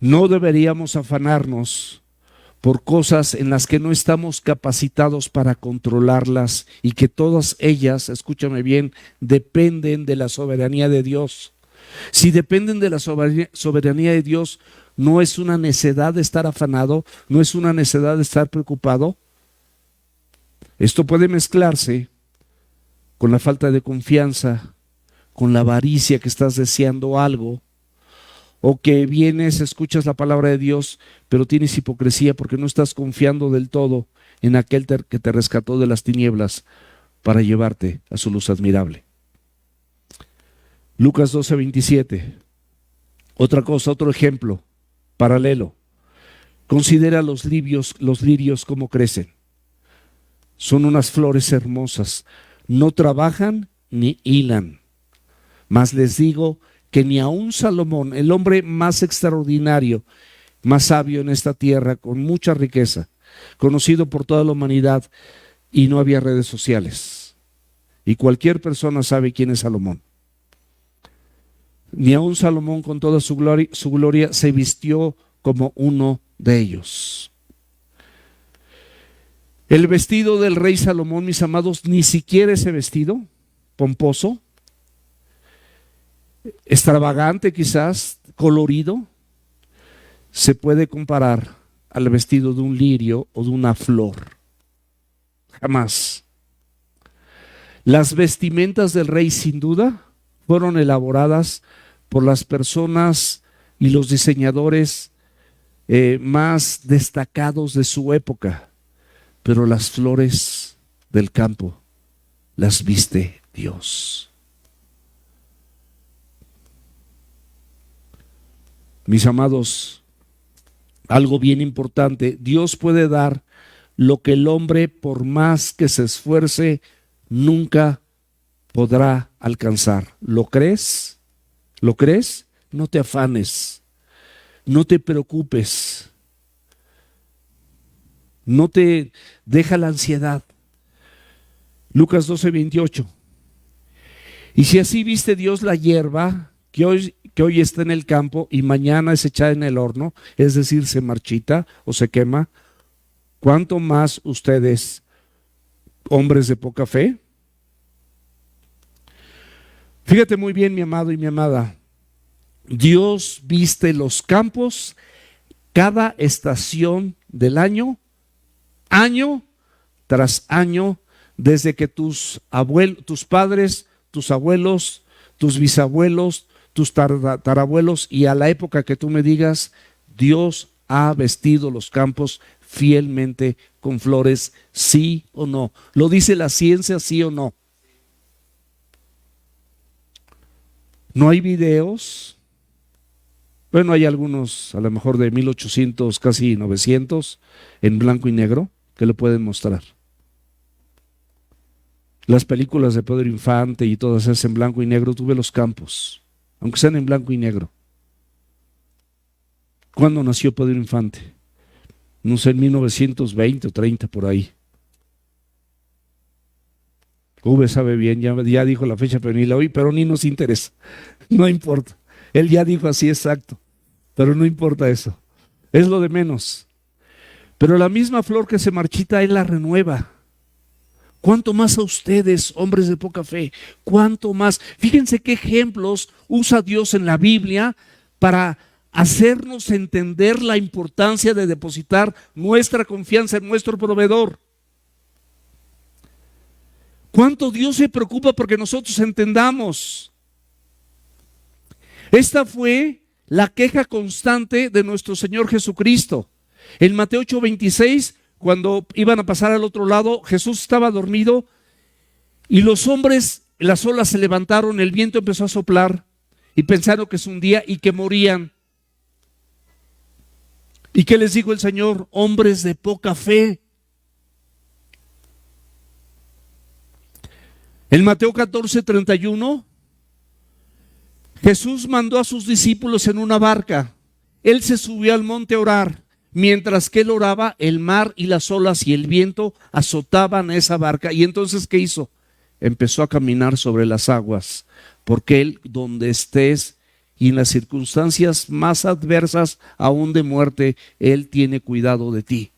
No deberíamos afanarnos por cosas en las que no estamos capacitados para controlarlas y que todas ellas, escúchame bien, dependen de la soberanía de Dios. Si dependen de la soberanía de Dios, no es una necedad de estar afanado, no es una necedad de estar preocupado. Esto puede mezclarse con la falta de confianza, con la avaricia que estás deseando algo, o que vienes, escuchas la palabra de Dios, pero tienes hipocresía porque no estás confiando del todo en aquel que te rescató de las tinieblas para llevarte a su luz admirable. Lucas 12:27. Otra cosa, otro ejemplo paralelo. Considera los lirios cómo crecen. Son unas flores hermosas. No trabajan ni hilan. Mas les digo que ni aun Salomón, el hombre más extraordinario, más sabio en esta tierra, con mucha riqueza, conocido por toda la humanidad, y no había redes sociales. Y cualquier persona sabe quién es Salomón. Ni aun Salomón con toda su gloria se vistió como uno de ellos. El vestido del rey Salomón, mis amados, ni siquiera ese vestido pomposo, extravagante quizás, colorido, se puede comparar al vestido de un lirio o de una flor. Jamás. Las vestimentas del rey, sin duda, fueron elaboradas por las personas y los diseñadores más destacados de su época, pero las flores del campo las viste Dios. Mis amados, algo bien importante, Dios puede dar lo que el hombre, por más que se esfuerce, nunca podrá alcanzar. ¿Lo crees? ¿Lo crees? No te afanes, no te preocupes, no te deja la ansiedad. Lucas 12:28. Y si así viste Dios la hierba que hoy está en el campo y mañana es echada en el horno, es decir, se marchita o se quema, ¿cuánto más ustedes, hombres de poca fe? Fíjate muy bien, mi amado y mi amada. Dios viste los campos cada estación del año, año tras año, desde que tus padres, tus abuelos, tus bisabuelos, tus tatarabuelos y a la época que tú me digas, Dios ha vestido los campos fielmente con flores, sí o no. ¿Lo dice la ciencia, sí o no? No hay videos. Bueno, hay algunos, a lo mejor de 1800, casi 900, en blanco y negro, que lo pueden mostrar. Las películas de Pedro Infante y todas esas en blanco y negro, tuve los campos, aunque sean en blanco y negro. ¿Cuándo nació Pedro Infante? No sé, en 1920 o 30 por ahí. Sabe bien, ya dijo la fecha, pero ni la oí, pero ni nos interesa, no importa. Él ya dijo así exacto, pero no importa eso, es lo de menos. Pero la misma flor que se marchita, Él la renueva. ¿Cuánto más a ustedes, hombres de poca fe? ¿Cuánto más? Fíjense qué ejemplos usa Dios en la Biblia para hacernos entender la importancia de depositar nuestra confianza en nuestro proveedor. ¿Cuánto Dios se preocupa porque nosotros entendamos? Esta fue la queja constante de nuestro Señor Jesucristo. En Mateo 8:26, cuando iban a pasar al otro lado, Jesús estaba dormido y los hombres, las olas se levantaron, el viento empezó a soplar y pensaron que se hundía y que morían. ¿Y qué les dijo el Señor? Hombres de poca fe. En Mateo 14:31, Jesús mandó a sus discípulos en una barca. Él se subió al monte a orar. Mientras que él oraba, el mar y las olas y el viento azotaban a esa barca. Y entonces, ¿qué hizo? Empezó a caminar sobre las aguas, porque él, donde estés y en las circunstancias más adversas, aún de muerte, él tiene cuidado de ti.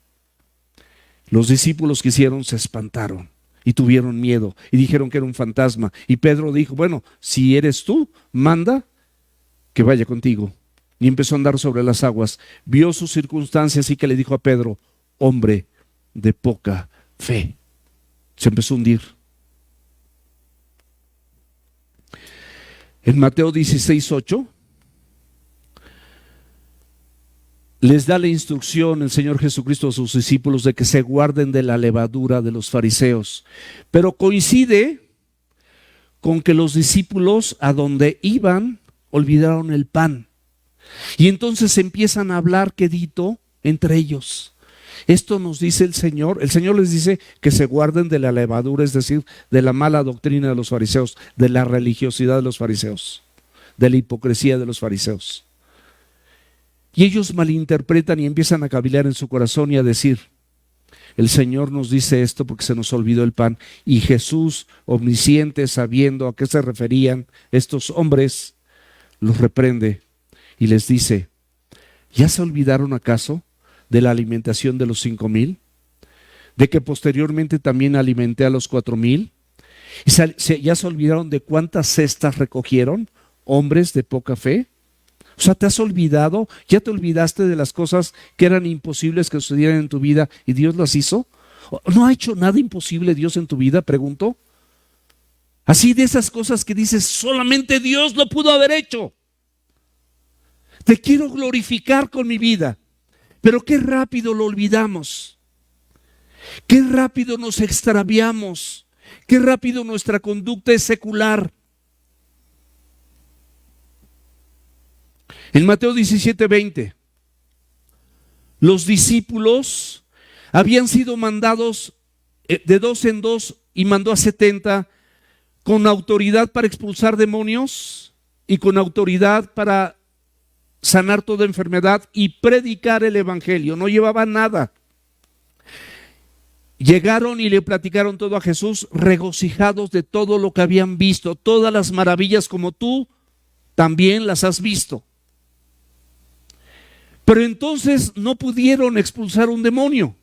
Los discípulos que hicieron se espantaron y tuvieron miedo y dijeron que era un fantasma. Y Pedro dijo, bueno, si eres tú, manda que vaya contigo. Y empezó a andar sobre las aguas. Vio sus circunstancias y que le dijo a Pedro, hombre de poca fe. Se empezó a hundir. En Mateo 16:8 les da la instrucción el Señor Jesucristo a sus discípulos de que se guarden de la levadura de los fariseos. Pero coincide con que los discípulos a donde iban olvidaron el pan. Y entonces empiezan a hablar quedito entre ellos. Esto nos dice el Señor les dice que se guarden de la levadura, es decir, de la mala doctrina de los fariseos, de la religiosidad de los fariseos, de la hipocresía de los fariseos. Y ellos malinterpretan y empiezan a cavilar en su corazón y a decir, el Señor nos dice esto porque se nos olvidó el pan. Y Jesús, omnisciente, sabiendo a qué se referían estos hombres, los reprende y les dice, ¿ya se olvidaron acaso de la alimentación de los 5,000? ¿De que posteriormente también alimenté a los 4,000? ¿Y ya se olvidaron de cuántas cestas recogieron hombres de poca fe? O sea, ¿te has olvidado? ¿Ya te olvidaste de las cosas que eran imposibles que sucedieran en tu vida y Dios las hizo? ¿No ha hecho nada imposible Dios en tu vida? Pregunto. Así de esas cosas que dices, solamente Dios lo pudo haber hecho. Te quiero glorificar con mi vida. Pero qué rápido lo olvidamos, qué rápido nos extraviamos, qué rápido nuestra conducta es secular. En Mateo 17:20, los discípulos habían sido mandados de 2 en 2 y mandó a 70 con autoridad para expulsar demonios y con autoridad para sanar toda enfermedad y predicar el evangelio. No llevaban nada. Llegaron y le platicaron todo a Jesús, regocijados de todo lo que habían visto, todas las maravillas como tú también las has visto. Pero entonces no pudieron expulsar un demonio.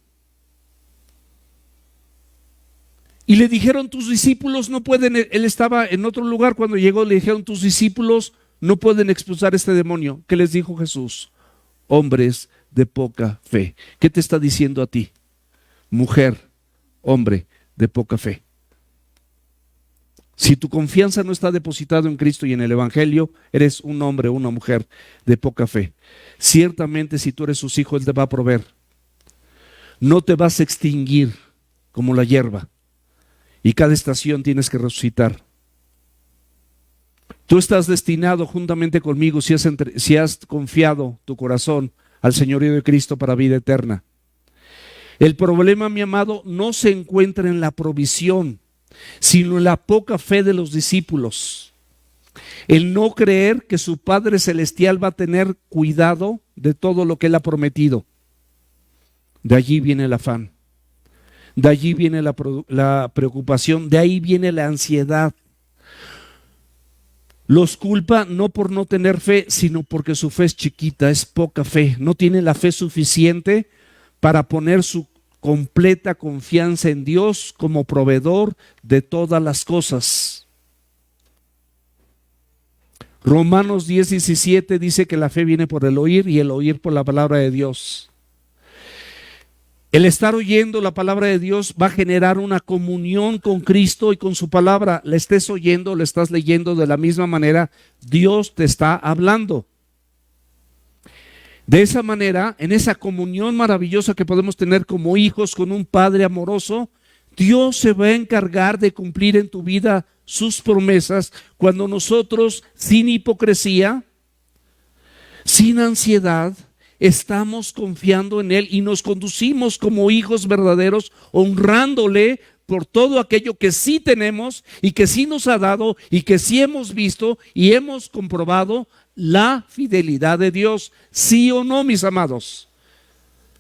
Y le dijeron, tus discípulos no pueden. Él estaba en otro lugar cuando llegó, le dijeron, tus discípulos no pueden expulsar este demonio. ¿Qué les dijo Jesús? Hombres de poca fe. ¿Qué te está diciendo a ti? Mujer, hombre de poca fe. Si tu confianza no está depositada en Cristo y en el Evangelio, eres un hombre o una mujer de poca fe. Ciertamente, si tú eres sus hijos, Él te va a proveer. No te vas a extinguir como la hierba. Y cada estación tienes que resucitar. Tú estás destinado juntamente conmigo, si has confiado tu corazón al señorío de Cristo para vida eterna. El problema, mi amado, no se encuentra en la provisión, sino en la poca fe de los discípulos. El no creer que su Padre Celestial va a tener cuidado de todo lo que Él ha prometido. De allí viene el afán. De allí viene la preocupación, de ahí viene la ansiedad. Los culpa no por no tener fe, sino porque su fe es chiquita, es poca fe. No tiene la fe suficiente para poner su completa confianza en Dios como proveedor de todas las cosas. Romanos 10:17 dice que la fe viene por el oír y el oír por la palabra de Dios. El estar oyendo la palabra de Dios va a generar una comunión con Cristo y con su palabra. La estés oyendo, la estás leyendo de la misma manera, Dios te está hablando. De esa manera, en esa comunión maravillosa que podemos tener como hijos con un Padre amoroso, Dios se va a encargar de cumplir en tu vida sus promesas cuando nosotros, sin hipocresía, sin ansiedad, estamos confiando en Él y nos conducimos como hijos verdaderos, honrándole por todo aquello que sí tenemos y que sí nos ha dado y que sí hemos visto y hemos comprobado la fidelidad de Dios. ¿Sí o no, mis amados?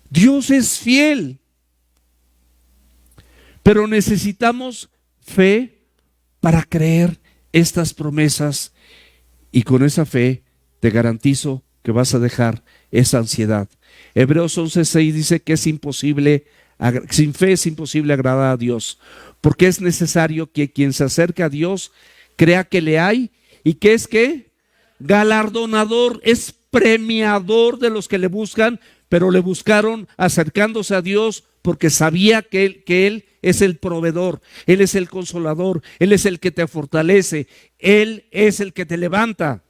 Dios es fiel, pero necesitamos fe para creer estas promesas, y con esa fe te garantizo que vas a dejar esa ansiedad. Hebreos 11:6 dice que es imposible, sin fe es imposible agradar a Dios, porque es necesario que quien se acerca a Dios crea que le hay y que es que galardonador, es premiador de los que le buscan, pero le buscaron acercándose a Dios porque sabía que Él es el proveedor, Él es el consolador, Él es el que te fortalece, Él es el que te levanta.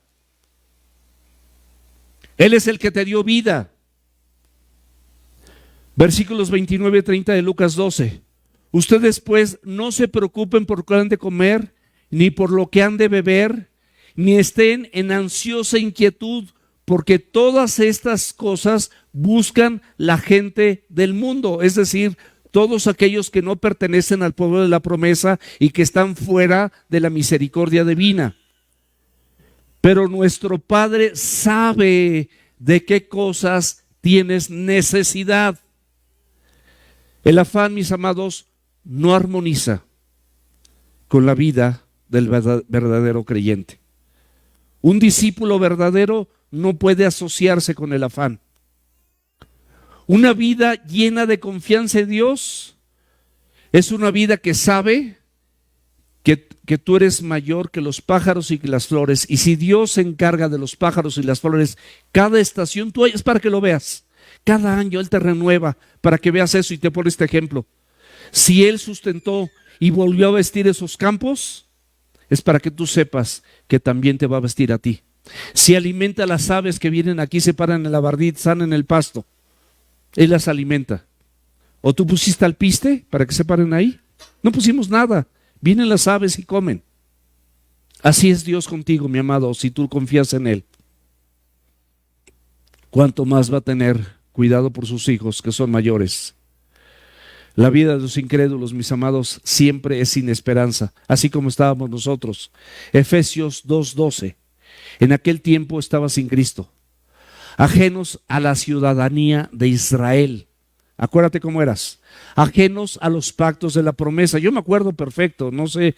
Él es el que te dio vida. Versículos 29 y 30 de Lucas 12. Ustedes pues no se preocupen por qué han de comer, ni por lo que han de beber, ni estén en ansiosa inquietud, porque todas estas cosas buscan la gente del mundo, es decir, todos aquellos que no pertenecen al pueblo de la promesa y que están fuera de la misericordia divina. Pero nuestro Padre sabe de qué cosas tienes necesidad. El afán, mis amados, no armoniza con la vida del verdadero creyente. Un discípulo verdadero no puede asociarse con el afán. Una vida llena de confianza en Dios es una vida que sabe que tú eres mayor que los pájaros y que las flores, y si Dios se encarga de los pájaros y las flores, cada estación tú es para que lo veas. Cada año Él te renueva para que veas eso, y te pone este ejemplo. Si Él sustentó y volvió a vestir esos campos, es para que tú sepas que también te va a vestir a ti. Si alimenta a las aves que vienen aquí, se paran en la bardita, están en el pasto, Él las alimenta. ¿O tú pusiste alpiste para que se paren ahí? No pusimos nada. Vienen las aves y comen. Así es Dios contigo, mi amado, si tú confías en Él. ¿Cuánto más va a tener cuidado por sus hijos que son mayores? La vida de los incrédulos, mis amados, siempre es sin esperanza, así como estábamos nosotros. Efesios 2:12. En aquel tiempo estaba sin Cristo, ajenos a la ciudadanía de Israel. Acuérdate cómo eras. Ajenos a los pactos de la promesa. Yo me acuerdo perfecto, no sé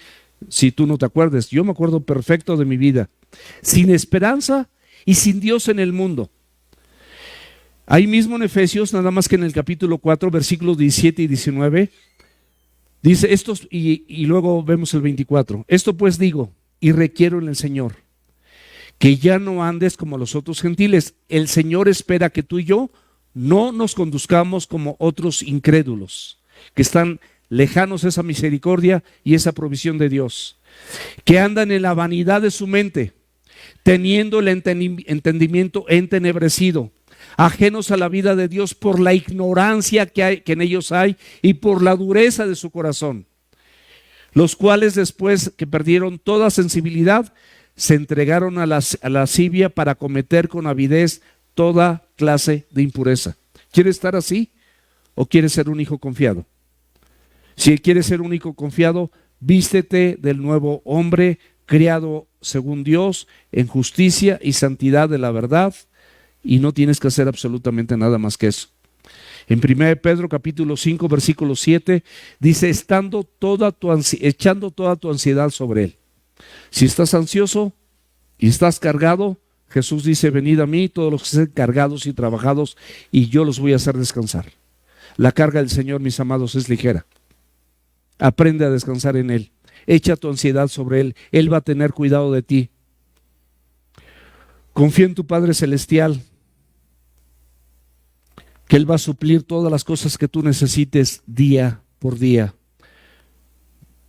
si tú no te acuerdes, yo me acuerdo perfecto de mi vida. Sin esperanza y sin Dios en el mundo. Ahí mismo en Efesios, nada más que en el capítulo 4, versículos 17 y 19, dice estos, y luego vemos el 24. Esto pues digo y requiero en el Señor, que ya no andes como los otros gentiles. El Señor espera que tú y yo no nos conduzcamos como otros incrédulos, que están lejanos a esa misericordia y esa provisión de Dios, que andan en la vanidad de su mente, teniendo el entendimiento entenebrecido, ajenos a la vida de Dios por la ignorancia que en ellos hay y por la dureza de su corazón, los cuales después que perdieron toda sensibilidad, se entregaron a la lascivia para cometer con avidez toda clase de impureza. ¿Quieres estar así o quieres ser un hijo confiado? Si quieres ser un hijo confiado, vístete del nuevo hombre, criado según Dios, en justicia y santidad de la verdad, y no tienes que hacer absolutamente nada más que eso. En 1 Pedro capítulo 5 versículo 7 dice, echando toda tu ansiedad sobre Él. Si estás ansioso y estás cargado, Jesús dice, venid a mí todos los que estén cargados y trabajados y yo los voy a hacer descansar. La carga del Señor, mis amados, es ligera. Aprende a descansar en Él. Echa tu ansiedad sobre Él. Él va a tener cuidado de ti. Confía en tu Padre Celestial, que Él va a suplir todas las cosas que tú necesites día por día.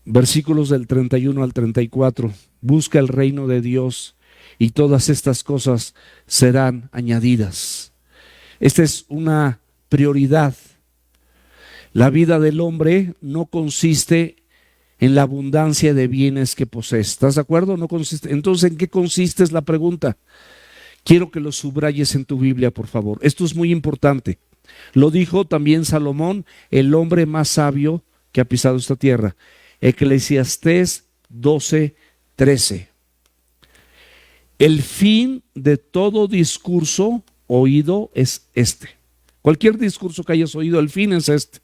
Versículos del 31 al 34. Busca el reino de Dios y todas estas cosas serán añadidas. Esta es una prioridad. La vida del hombre no consiste en la abundancia de bienes que posee. ¿Estás de acuerdo? No consiste. Entonces, ¿en qué consiste? Es la pregunta. Quiero que lo subrayes en tu Biblia, por favor. Esto es muy importante. Lo dijo también Salomón, el hombre más sabio que ha pisado esta tierra. Eclesiastés 12:13. El fin de todo discurso oído es este. Cualquier discurso que hayas oído, el fin es este.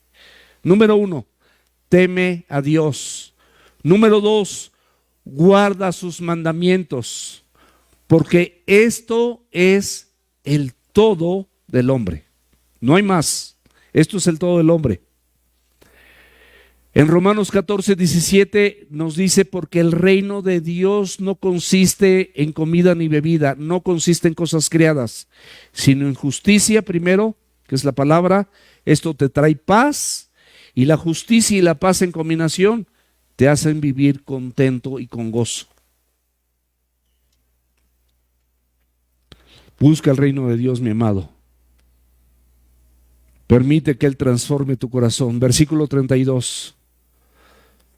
Número 1, teme a Dios. Número 2, guarda sus mandamientos, porque esto es el todo del hombre. No hay más. Esto es el todo del hombre. En Romanos 14:17 nos dice, porque el reino de Dios no consiste en comida ni bebida, no consiste en cosas creadas, sino en justicia primero, que es la palabra. Esto te trae paz, y la justicia y la paz en combinación te hacen vivir contento y con gozo. Busca el reino de Dios, mi amado. Permite que Él transforme tu corazón. Versículo 32.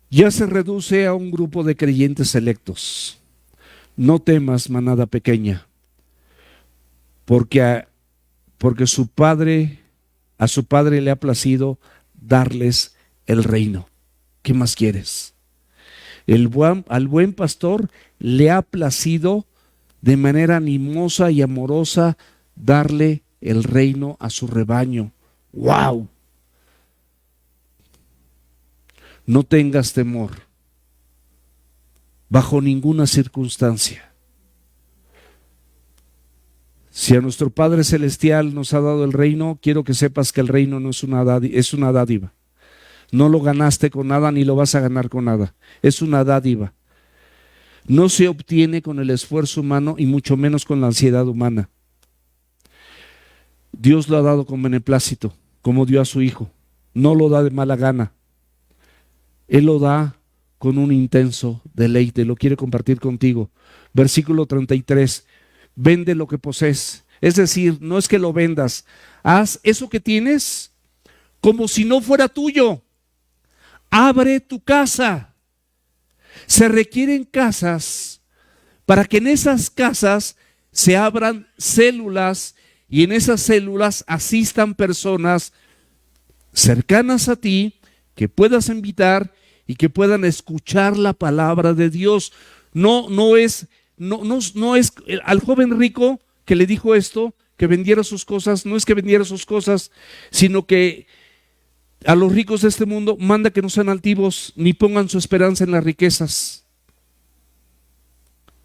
Ya se reduce a un grupo de creyentes selectos. No temas, manada pequeña, porque a su padre le ha placido darles el reino. ¿Qué más quieres? Al buen pastor le ha placido de manera animosa y amorosa darle el reino a su rebaño. ¡Wow! No tengas temor bajo ninguna circunstancia. Si a nuestro Padre Celestial nos ha dado el reino, quiero que sepas que el reino no es una dádiva, es una dádiva. No lo ganaste con nada ni lo vas a ganar con nada. Es una dádiva. No se obtiene con el esfuerzo humano y mucho menos con la ansiedad humana. Dios lo ha dado con beneplácito, como dio a su Hijo. No lo da de mala gana. Él lo da con un intenso deleite. Lo quiere compartir contigo. Versículo 33. Vende lo que posees. Es decir, no es que lo vendas. Haz eso que tienes como si no fuera tuyo. Abre tu casa. Se requieren casas para que en esas casas se abran células y en esas células asistan personas cercanas a ti que puedas invitar y que puedan escuchar la palabra de Dios. No es al joven rico que le dijo esto, que vendiera sus cosas, no es que vendiera sus cosas, sino que a los ricos de este mundo manda que no sean altivos ni pongan su esperanza en las riquezas,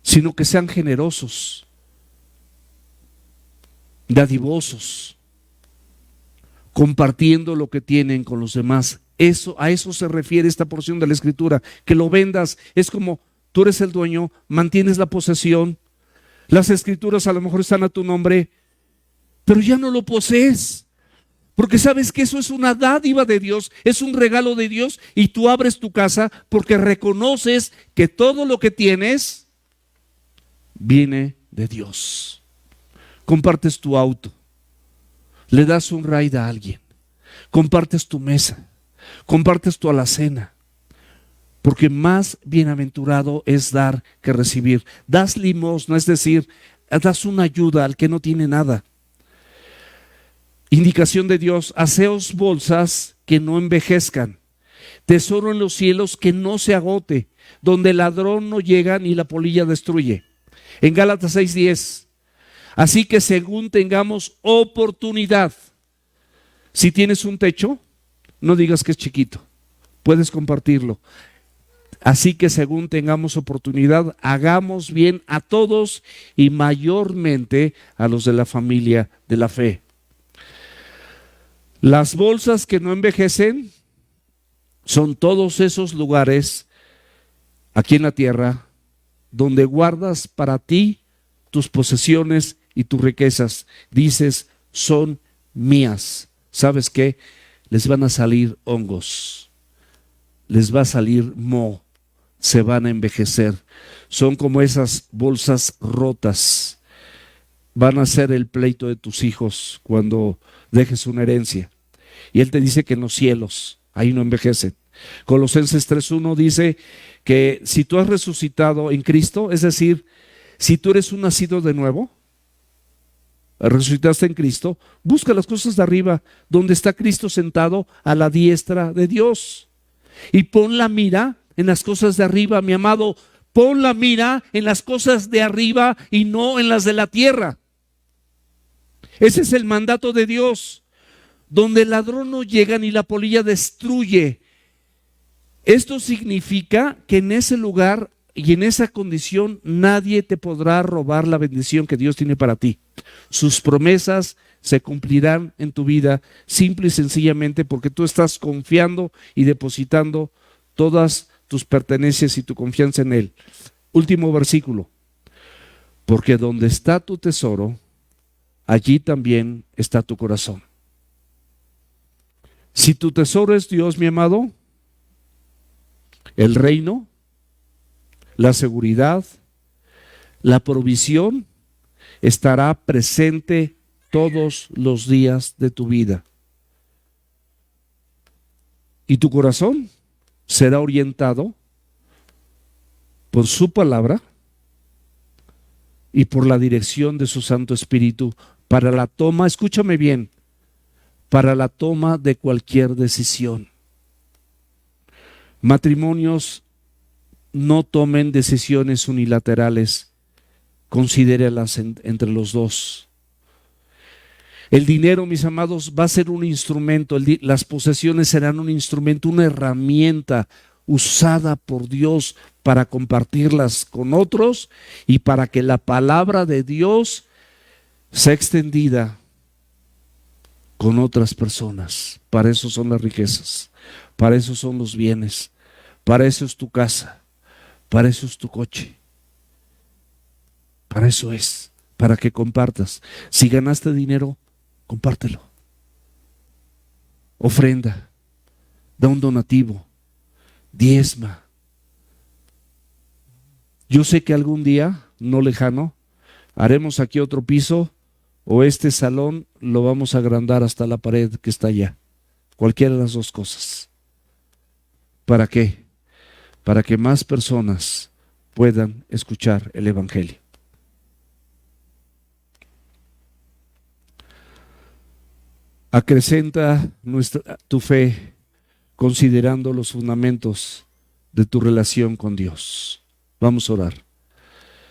sino que sean generosos, dadivosos, compartiendo lo que tienen con los demás. A eso se refiere esta porción de la Escritura. Que lo vendas es como tú eres el dueño, mantienes la posesión. Las Escrituras a lo mejor están a tu nombre, pero ya no lo posees, porque sabes que eso es una dádiva de Dios, es un regalo de Dios, y tú abres tu casa porque reconoces que todo lo que tienes viene de Dios. Compartes tu auto, le das un ride a alguien, compartes tu mesa, compartes tu alacena, porque más bienaventurado es dar que recibir. Das limosna, es decir, das una ayuda al que no tiene nada. Indicación de Dios: haceos bolsas que no envejezcan, tesoro en los cielos que no se agote, donde el ladrón no llega ni la polilla destruye. En Gálatas 6:10, así que según tengamos oportunidad. Si tienes un techo, no digas que es chiquito, puedes compartirlo. Así que según tengamos oportunidad, hagamos bien a todos y mayormente a los de la familia de la fe. Las bolsas que no envejecen son todos esos lugares aquí en la tierra donde guardas para ti tus posesiones y tus riquezas. Dices, son mías. ¿Sabes qué? Les van a salir hongos, les va a salir moho, se van a envejecer. Son como esas bolsas rotas. Van a ser el pleito de tus hijos cuando dejes una herencia. Y Él te dice que en los cielos, ahí no envejecen. Colosenses 3:1 dice que si tú has resucitado en Cristo, es decir, si tú eres un nacido de nuevo, resucitaste en Cristo, busca las cosas de arriba, donde está Cristo sentado a la diestra de Dios. Y pon la mira en las cosas de arriba, mi amado. Pon la mira en las cosas de arriba y no en las de la tierra. Ese es el mandato de Dios. Donde el ladrón no llega ni la polilla destruye. Esto significa que en ese lugar y en esa condición nadie te podrá robar la bendición que Dios tiene para ti. Sus promesas se cumplirán en tu vida simple y sencillamente porque tú estás confiando y depositando todas tus pertenencias y tu confianza en Él. Último versículo. Porque donde está tu tesoro, allí también está tu corazón. Si tu tesoro es Dios, mi amado, el reino, la seguridad, la provisión estará presente todos los días de tu vida. Y tu corazón será orientado por su palabra y por la dirección de su Santo Espíritu para la toma, escúchame bien, para la toma de cualquier decisión. Matrimonios, no tomen decisiones unilaterales, considéralas entre los dos. El dinero, mis amados, va a ser un instrumento, las posesiones serán un instrumento, una herramienta usada por Dios para compartirlas con otros y para que la palabra de Dios sea extendida con otras personas. Para eso son las riquezas, para eso son los bienes, para eso es tu casa, para eso es tu coche, para eso es, para que compartas. Si ganaste dinero, compártelo, ofrenda, da un donativo, diezma. Yo sé que algún día, no lejano, haremos aquí otro piso o este salón lo vamos a agrandar hasta la pared que está allá. Cualquiera de las dos cosas. ¿Para qué? Para que más personas puedan escuchar el Evangelio. Acrecenta tu fe considerando los fundamentos de tu relación con Dios. Vamos a orar.